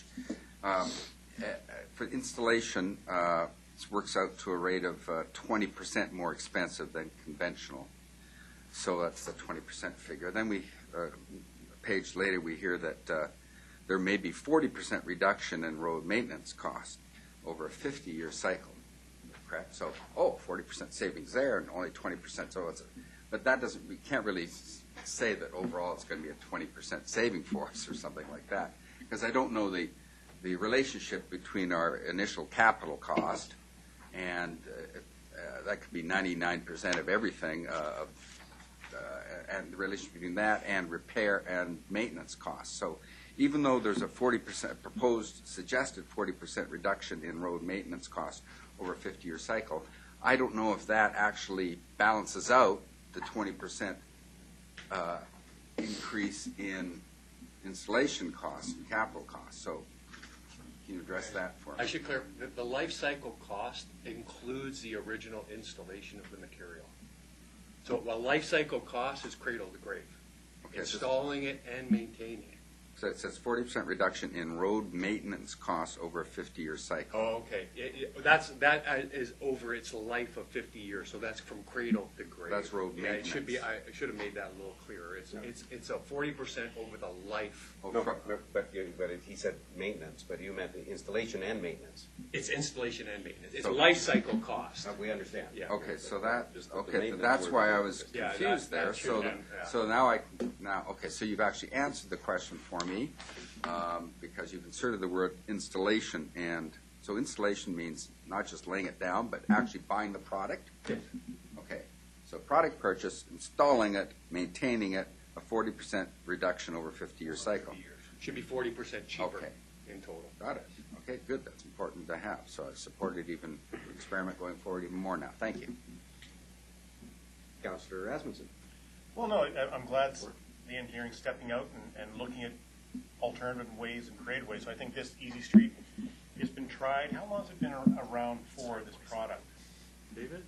For installation, it works out to a rate of 20% more expensive than conventional. So that's the 20% figure. Then a page later, we hear that there may be 40% reduction in road maintenance cost over a 50-year cycle. Correct? So, 40% savings there and only 20%. So but that doesn't, we can't really say that overall it's going to be a 20% saving for us or something like that. Because I don't know the relationship between our initial capital cost and that could be 99% of everything, and the relationship between that and repair and maintenance costs. So even though there's a 40% proposed, suggested 40% reduction in road maintenance costs over a 50-year cycle, I don't know if that actually balances out the 20% increase in installation costs and capital costs. So can you address that for me? I should clarify, the life cycle cost includes the original installation of the material. So while life cycle cost is cradle to grave, Okay, installing it and maintaining it. So it says 40% reduction in road maintenance costs over a 50-year cycle. Oh, okay. That is over its life of 50 years, so that's from cradle to grave. That's road Yeah, it should be. maintenance. I should have made that a little clearer. It's a 40% over the life. Oh, No, but he said maintenance, but you meant the installation and maintenance. It's installation and maintenance. It's So- life cycle cost. We understand. Yeah. Okay, so that, Just the okay, maintenance that's word why I was- was Yeah, confused that there. should So, have- yeah. so now, okay, so you've actually answered the question for me, because you've inserted the word installation, and so installation means not just laying it down, but actually buying the product? Yes. Okay, So product purchase, installing it, maintaining it, a 40% reduction over a 50-year cycle. Should be 40% cheaper Okay. in total. Got it. Okay, good. That's important to have. So I support it even, experiment going forward even more now. Thank you. Councillor Rasmussen. Well, no, I'm glad the engineering's stepping out and looking at alternative ways and creative ways. So I think this Easy Street has been tried. How long has it been around for, this product? David,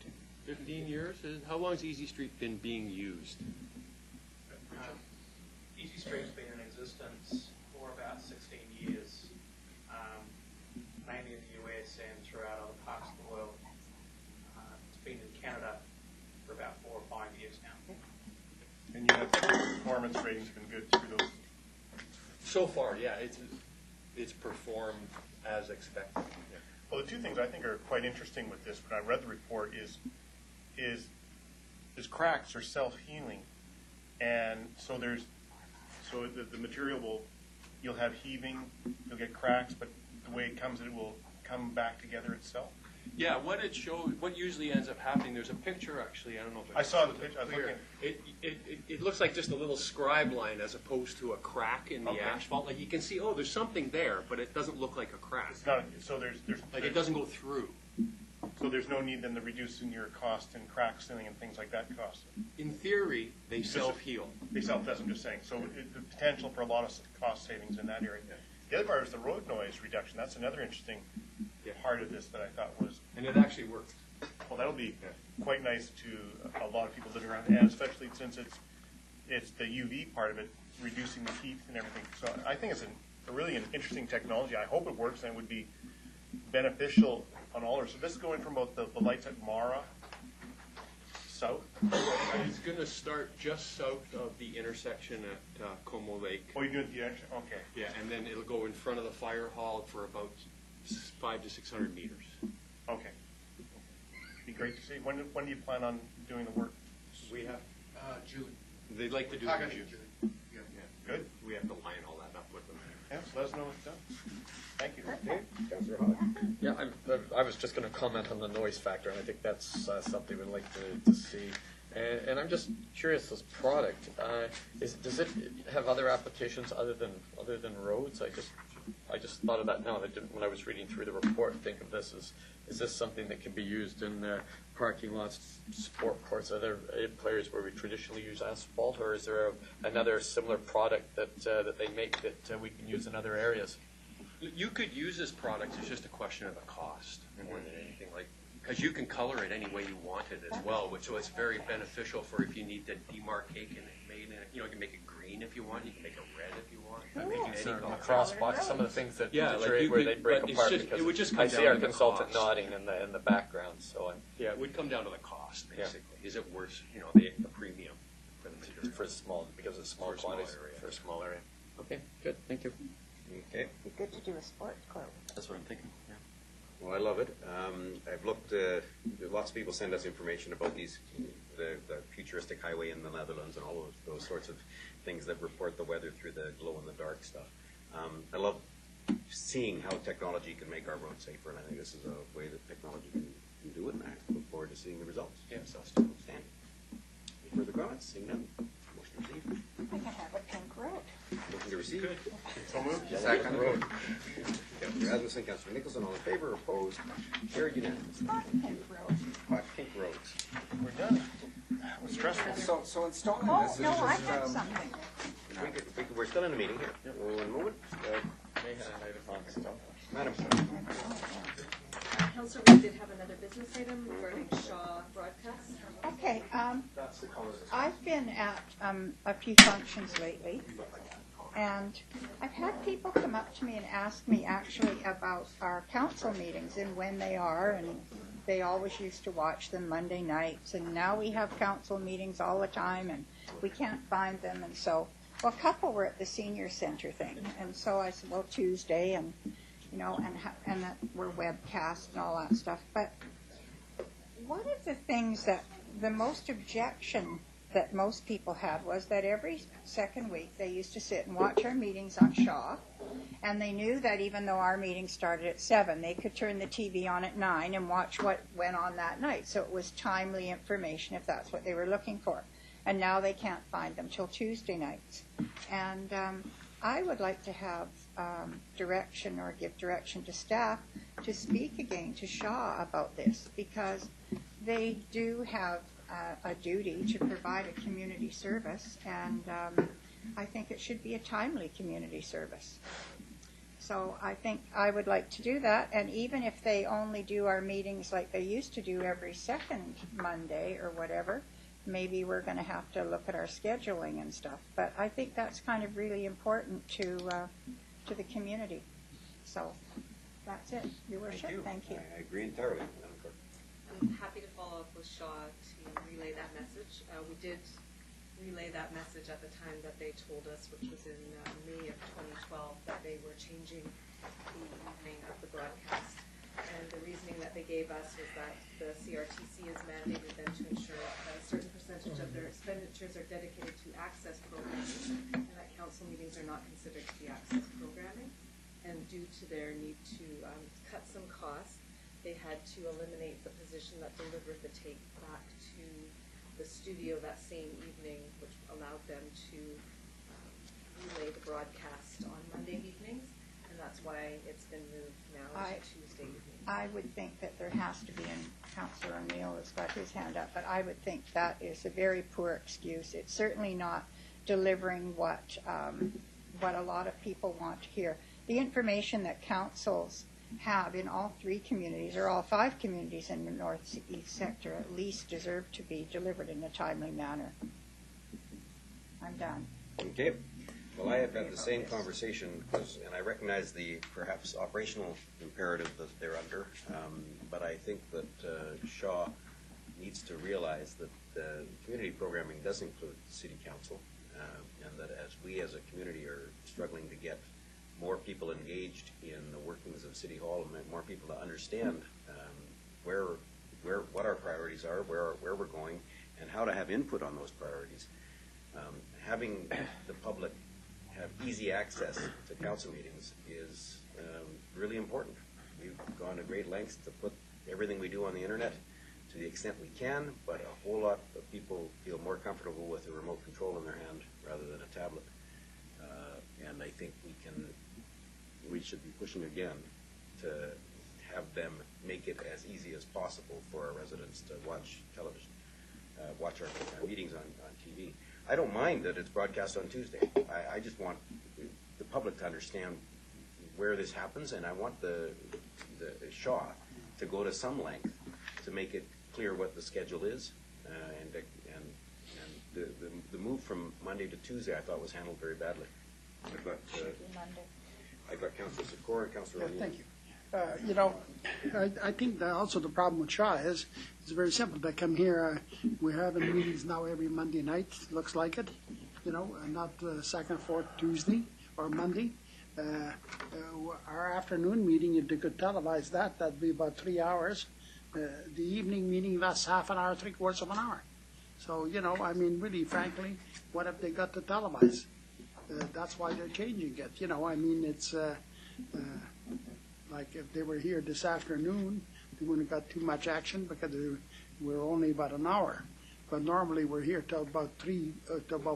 15 years? How long has Easy Street been being used? Easy Street's been in existence for about 16 years, mainly in the US and throughout other parts of the world. It's been in Canada for about 4 or 5 years now. And you have performance ratings have been good through those. So far, yeah, it's performed as expected. Yeah. Well, the two things I think are quite interesting with this, when I read the report, is cracks are self-healing, and so the material you'll have heaving, you'll get cracks, but the way it comes, it will come back together itself. Yeah, what usually ends up happening, there's a picture actually, I don't know if I saw the picture. I was clear. looking. It looks like just a little scribe line as opposed to a crack in the asphalt. Like you can see, there's something there, but it doesn't look like a crack. It's not, so there's Like it doesn't go through. So there's no need then to reducing your cost in crack sealing and things like that cost. In theory, they self-heal. They self-does, I'm just saying. So the potential for a lot of cost savings in that area. The other part is the road noise reduction. That's another interesting part of this that I thought was. And it actually works. Well, that'll be quite nice to a lot of people living around, and especially since it's the UV part of it, reducing the heat and everything. So I think it's a really an interesting technology. I hope it works and it would be beneficial on all. So this is going from both the lights at Mara south. It's going to start just south of the intersection at Como Lake. Oh, you're doing the action? Okay. Yeah, and then it'll go in front of the fire hall for about 500 to 600 meters. Okay. Be great to see. When do you plan on doing the work? We have. June. They'd like to do it in June. Yeah. Good. We have to line all that up with them. Yeah, so let us know what's done. Thank you. Okay, Councillor Hogg. Yeah, I was just going to comment on the noise factor, and I think that's something we'd like to see. And I'm just curious, this product, does it have other applications other than roads? I just thought of that now. I didn't, when I was reading through the report, think of this as, is this something that can be used in parking lots, sport courts, other places where we traditionally use asphalt, or is there another similar product that they make that we can use in other areas? You could use this product. It's just a question of the cost more than anything. Because you can color it any way you want it as well, so it's very beneficial for if you need to demarcate and made in it. You can make it green if you want. You can make it red if you want. Crosswalk, some of the things that where they break apart. Just, it would just come I down see our to the consultant cost. nodding in the background, so it would come down to the cost basically. Yeah. Is it worth the premium for the material? for small For a small quantities area. for a small area. Okay, good, thank you. Okay. It'd be good to do a sports club. That's what I'm thinking. Yeah. Well, I love it. I've looked. Lots of people send us information about the futuristic highway in the Netherlands and all of those sorts of things that report the weather through the glow in the dark stuff. I love seeing how technology can make our roads safer, and I think this is a way that technology can do it. And I look forward to seeing the results. Yes. Outstanding. Any further comments? Seeing none. Motion received. I can have a pink road. Motion to receive. So moved. Second. Road. Councillor Rasmussen, Councillor Nicholson, all in favor, opposed, carried unanimously. Not pink road. 5 pink roads. We're done. That was stressful. So installing Oh, this is no, I just, had something. We're still in a meeting here. One moment. Madam. Councillor, we did have another business item regarding Shaw Broadcast. Okay, I've been at a few functions lately, and I've had people come up to me and ask me actually about our council meetings and when they are, and they always used to watch them Monday nights, and now we have council meetings all the time, and we can't find them, and so, well, a couple were at the senior center thing, and so I said, well, Tuesday, and and that we're webcast and all that stuff. But one of the things that the most objection that most people had was that every second week they used to sit and watch our meetings on Shaw, and they knew that even though our meeting started at 7, they could turn the TV on at 9 and watch what went on that night. So it was timely information if that's what they were looking for. And now they can't find them till Tuesday nights. And I would like to have direction or give direction to staff to speak again to Shaw about this, because they do have a duty to provide a community service, and I think it should be a timely community service. So I think I would like to do that, and even if they only do our meetings like they used to do every second Monday or whatever, maybe we're going to have to look at our scheduling and stuff. But I think that's kind of really important to the community. So that's it, Your Worship. Thank you. I agree entirely, Madam Clerk. I'm happy to follow up with Shaw to relay that message. We did relay that message at the time that they told us, which was in May of 2012, that they were changing the evening of the broadcast. And the reasoning that they gave us was that the CRTC has mandated them to ensure that a certain percentage of their expenditures are dedicated to access programming, and that council meetings are not considered to be access programming. And due to their need to cut some costs, they had to eliminate the position that delivered the tape back to the studio that same evening, which allowed them to relay the broadcast on Monday evenings, and that's why it's been moved now to Tuesday evenings. I would think that there has to be, and Councillor O'Neill has got his hand up, but I would think that is a very poor excuse. It's certainly not delivering what a lot of people want to hear. The information that councils have in all 3 communities, or all 5 communities in the northeast sector, at least deserve to be delivered in a timely manner. I'm done. Okay. Well, I have had the same conversation, and I recognize the perhaps operational imperative that they're under, but I think that Shaw needs to realize that community programming does include the City Council, and that as we as a community are struggling to get more people engaged in the workings of City Hall and more people to understand what our priorities are, where we're going, and how to have input on those priorities. Having the public have easy access to council meetings is really important. We've gone to great lengths to put everything we do on the internet to the extent we can, but a whole lot of people feel more comfortable with a remote control in their hand rather than a tablet. And I think we should be pushing again to have them make it as easy as possible for our residents to watch television, watch our meetings on TV. I don't mind that it's broadcast on Tuesday. I just want the public to understand where this happens, and I want the Shaw to go to some length to make it clear what the schedule is. And the move from Monday to Tuesday I thought was handled very badly. I've got Councillor Sikora and Councillor O'Neill. Thank you. I think that also the problem with Shaw is it's very simple. They come here, we're having meetings now every Monday night, looks like it, not second, fourth Tuesday or Monday. Our afternoon meeting, if they could televise that, that'd be about 3 hours. The evening meeting lasts half an hour, 3/4 of an hour. So, really, frankly, what have they got to televise? That's why they're changing it. It's like if they were here this afternoon, they wouldn't have got too much action because we're only about an hour. But normally we're here till about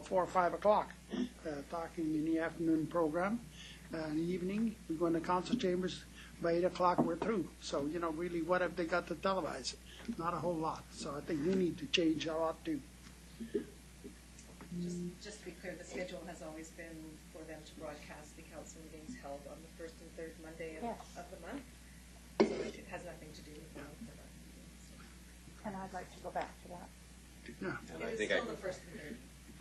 4 or 5 o'clock, talking in the afternoon program. In the evening, we go into council chambers. By 8 o'clock, we're through. So, really, what have they got to televise? Not a whole lot. So I think we need to change a lot too. Just to be clear, the schedule has always been for them to broadcast the council meetings held on the first and third Monday of the month. So it has nothing to do with the month. And I'd like to go back to that. And It is still the first and third.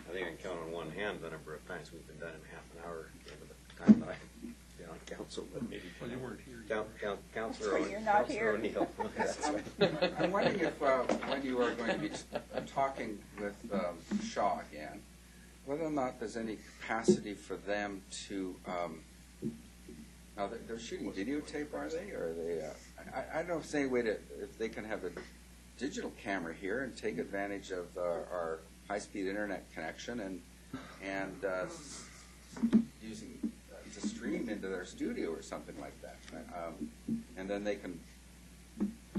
I think I can count on one hand the number of times we've been done in half an hour over the time that I've been on council, but maybe you weren't here. Councillor O'Neill. That's right. I'm wondering if when you are going to be talking with Shaw again, whether or not there's any capacity for them to. Now they're shooting videotape, are they? Or are they? I don't know if there's any way if they can have a digital camera here and take advantage of our high-speed internet connection and using to stream into their studio or something like that. And then they can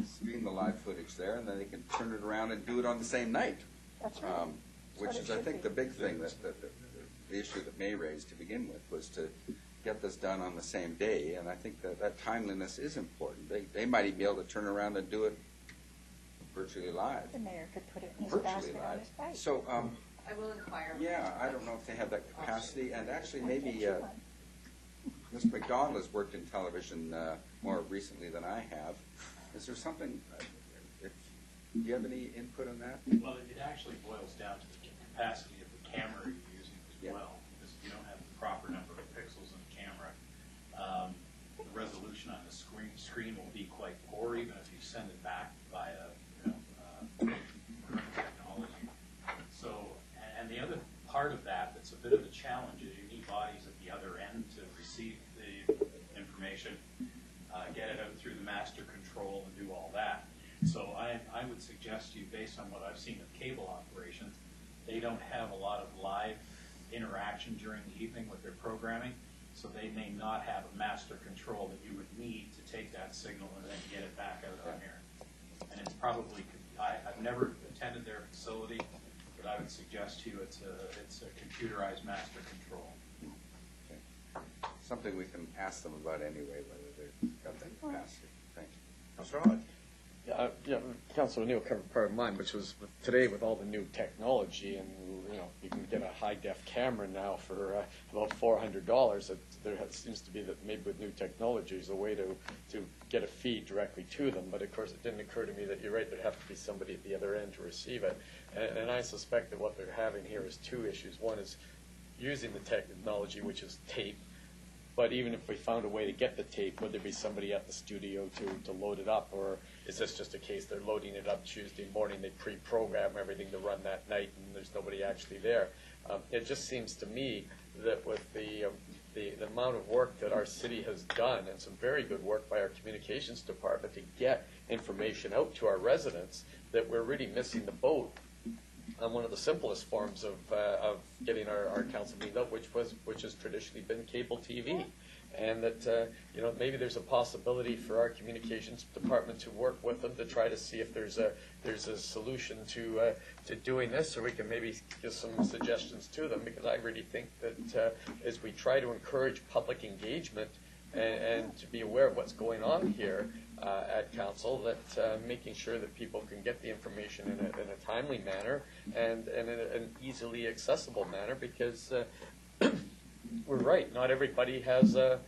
stream the live footage there, and then they can turn it around and do it on the same night. That's right. Which is, I think, the big thing that the issue that May raised to begin with was to get this done on the same day, and I think that timeliness is important. They might even be able to turn around and do it virtually live. The mayor could put it in his Virtually basket on live. his bike. So, I will inquire. yeah, I don't know if they have that capacity, and actually maybe Ms. McDonald has worked in television more recently than I have. Is there something, do you have any input on that? Well, it actually boils down to the capacity of the camera you're using as well, because if you don't have the proper number of pixels in the camera, the resolution on the screen will be quite poor, even if you send it back via technology. So, and the other part of that's a bit of a challenge is you need bodies at the other end to receive the information, get it out through the master control and do all that. So I would suggest to you, based on what I've seen of cable operations, they don't have a lot of live interaction during the evening with their programming, so they may not have a master control that you would need to take that signal and then get it back out on air. And it's probably, I've never attended their facility, but I would suggest to you it's a computerized master control. Okay. Something we can ask them about anyway, whether they've got that capacity. Thank you. Councillor Hodge. Yeah, Councilor O'Neill covered part of mine, which was today with all the new technology, and you can get a high-def camera now for about $400. There seems to be that maybe with new technology is a way to get a feed directly to them. But of course, it didn't occur to me that you're right. There'd have to be somebody at the other end to receive it. And I suspect that what they're having here is two issues. One is using the technology, which is tape. But even if we found a way to get the tape, would there be somebody at the studio to load it up? Or is this just a case they're loading it up Tuesday morning, they pre-program everything to run that night, and there's nobody actually there? It just seems to me that with the amount of work that our city has done, and some very good work by our communications department to get information out to our residents, that we're really missing the boat on one of the simplest forms of getting our council meeting up, which has traditionally been cable TV, and that maybe there's a possibility for our communications department to work with them to try to see if there's a solution to doing this, or we can maybe give some suggestions to them, because I really think that as we try to encourage public engagement and to be aware of what's going on here at council, that making sure that people can get the information in a timely manner and in an easily accessible manner, because we're right, not everybody has an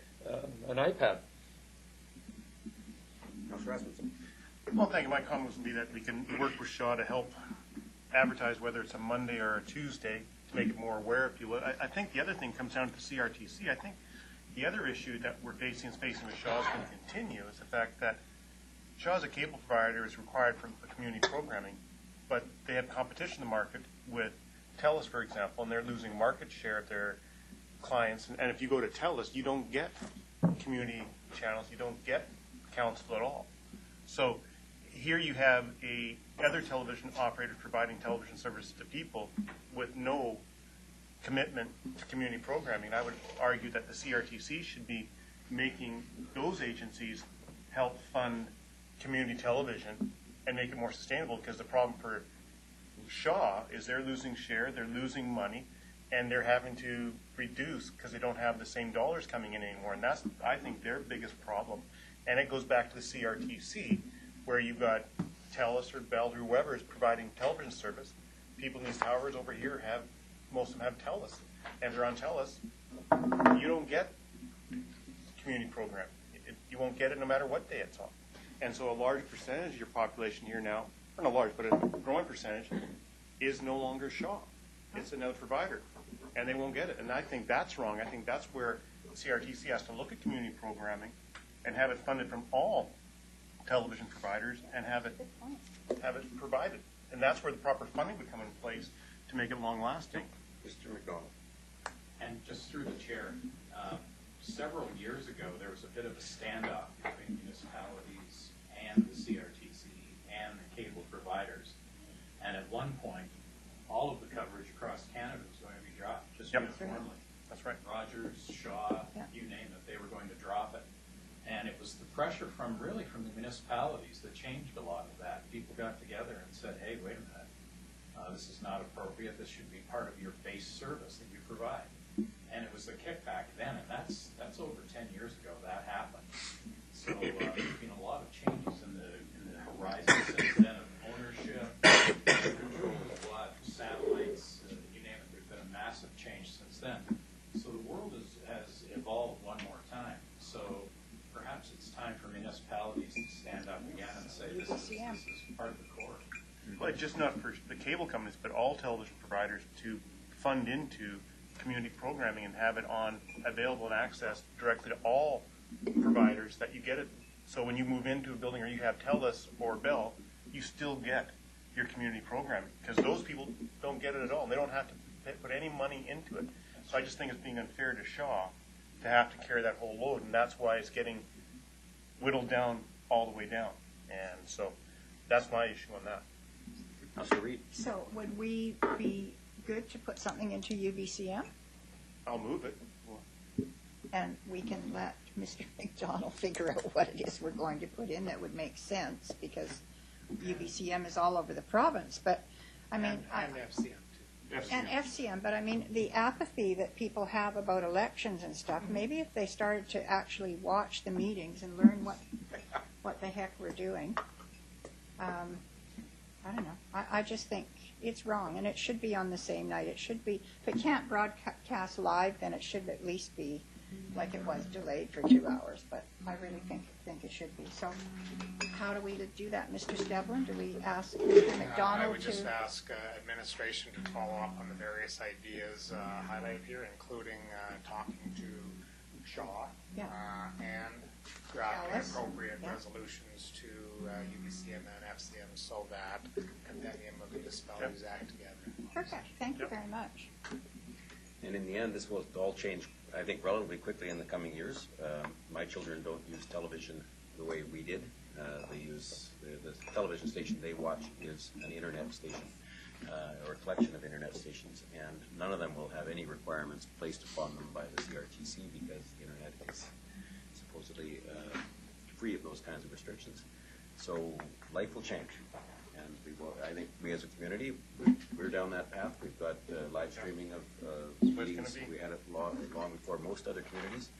iPad. Councilor Rasmussen. Well, thank you. My comment would be that we can work with Shaw to help advertise whether it's a Monday or a Tuesday to make it more aware, if you will. I think the other thing comes down to the CRTC. I think the other issue that we're facing with Shaw is going to continue is the fact that Shaw as a cable provider is required for the community programming, but they have competition in the market with TELUS, for example, and they're losing market share of their clients. And if you go to TELUS, you don't get community channels, you don't get council at all. So here you have other television operators providing television services to people with no commitment to community programming. I would argue that the CRTC should be making those agencies help fund community television and make it more sustainable, because the problem for Shaw is they're losing share, they're losing money, and they're having to reduce because they don't have the same dollars coming in anymore. And that's, I think, their biggest problem. And it goes back to the CRTC, where you've got TELUS or Bell or whoever is providing television service. People in these towers over here most of them have TELUS. And if they're on TELUS, you don't get community program. You won't get it no matter what day it's on. And so a large percentage of your population here now, or not large, but a growing percentage, is no longer Shaw. It's another provider, and they won't get it. And I think that's wrong. I think that's where CRTC has to look at community programming and have it funded from all television providers and have it provided. And that's where the proper funding would come in place to make it long-lasting. Mr. McDonald. And just through the chair, several years ago, there was a bit of a standoff between municipalities and the CRTC and the cable providers. And at one point, all of the Yep. uniformly. That's right. Rogers, Shaw, Yeah. you name it, they were going to drop it. And it was the pressure from the municipalities that changed a lot of that. People got together and said, hey, wait a minute, this is not appropriate, this should be part of your base service that you provide. And it was the kickback then, and that's over 10 years ago that happened. So there's been a lot of changes in the horizon since then of ownership, control of what, satellites, you name it, there's been a massive change since then. So the world has evolved one more time. So perhaps it's time for municipalities to stand up again and say this is part of the core. Well, it's just not for the cable companies, but all television providers to fund into community programming and have it on available and access directly to all providers that you get it. So when you move into a building or you have TELUS or Bell, you still get your community programming because those people don't get it at all. They don't have to put any money into it. So I just think it's being unfair to Shaw to have to carry that whole load, and that's why it's getting whittled down all the way down. And so that's my issue on that. Councilor Reid. So would we be good to put something into UBCM? I'll move it. And we can let Mr. McDonald figure out what it is we're going to put in that would make sense, because UBCM is all over the province. But, I mean... And FCM, too. And FCM, but I mean, the apathy that people have about elections and stuff, maybe if they started to actually watch the meetings and learn what the heck we're doing, I don't know. I just think it's wrong, and it should be on the same night. It should be, if it can't broadcast live, then it should at least be like it was delayed for 2 hours, but I really think it should be. So how do we do that, Mr. Stevlin? Do we ask Mr. McDonald to... I would just ask administration to follow up on the various ideas highlighted here, including talking to Shaw and drafting Alice. appropriate resolutions to UBCM and FCM so that compendium of municipalities act together. Perfect. Thank you very much. And in the end, this will all change, I think, relatively quickly in the coming years. My children don't use television the way we did. They use the television station they watch is an internet station or a collection of internet stations, and none of them will have any requirements placed upon them by the CRTC because the internet is supposedly free of those kinds of restrictions. So life will change. And I think we as a community, we're down that path. We've got live streaming of meetings. We had it long before most other communities.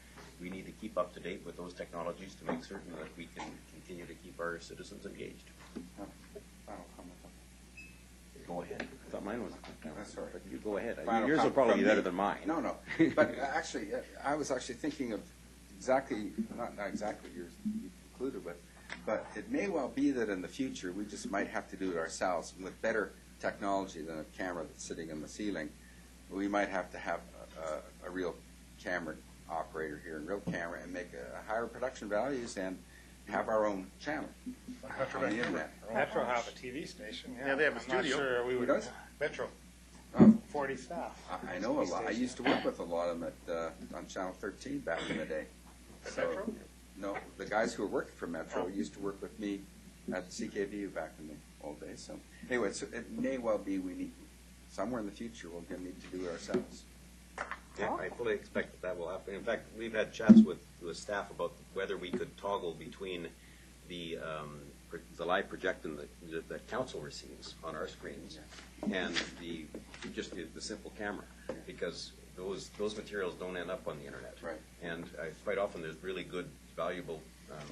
We need to keep up to date with those technologies to make certain that we can continue to keep our citizens engaged. Final comment. Go ahead. I thought mine was. That's all right. But you go ahead. Final Yours will comment probably from be better me. than mine. No. But actually, I was actually thinking of exactly, not exactly yours you concluded with, but it may well be that in the future we just might have to do it ourselves with better technology than a camera that's sitting in the ceiling. We might have to have a real camera operator here and real camera and make a higher production values and have our own channel on the internet. Metro have a TV station. Yeah, they have a I'm not studio. sure we Who would. does? Metro. Oh. 40 staff. I know a lot. I used to work with a lot of them on Channel 13 back in the day. Metro? No, the guys who were working for Metro used to work with me at CKVU back in the old days. So anyway, it may well be we need, somewhere in the future, we're going to need to do it ourselves. Yeah, I fully expect that will happen. In fact, we've had chats with staff about whether we could toggle between the live projection that council receives on our screens and the simple camera, because those materials don't end up on the internet. Right. And quite often there's really good, valuable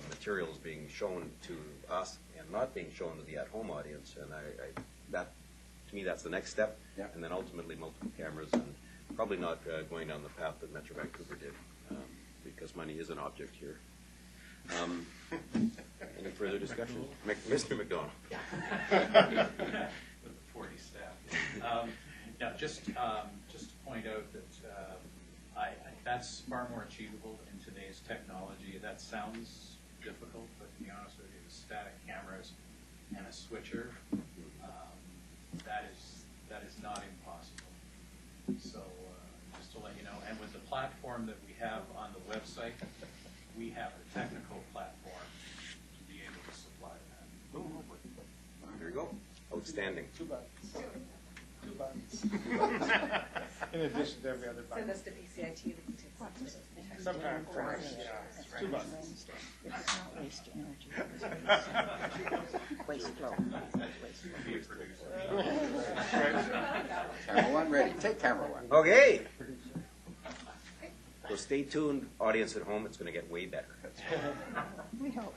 materials being shown to us and not being shown to the at-home audience. And that to me, that's the next step. Yeah. And then ultimately multiple cameras, and probably not going down the path that Metro Vancouver did, because money is an object here. Any further discussion? Mr. McDonald. With the 40 staff. Yeah, just to point out that that's far more achievable in today's technology. That sounds difficult, but to be honest with you, the static cameras and a switcher, that is not impossible. So just to let you know, and with the platform that we have on the website, we have a technical platform to be able to supply that. There you go. Outstanding. Two buttons. In addition to every other Send budget. us to PCIT. We can take some of those. Sometimes, yeah. It's Too much. Wednesday. It is not waste energy. It's waste flow. Waste flow. Camera one, ready. Take camera one. Okay. So stay tuned, audience at home, it's going to get way better. We hope.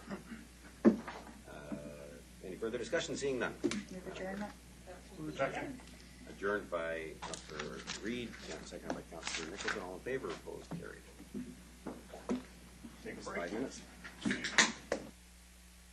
Any further discussion? Seeing none. Move adjournment. Second. Adjourned by Councillor Reid, second by Councillor Nicholson. All in favor, opposed, carried. Take 5 minutes.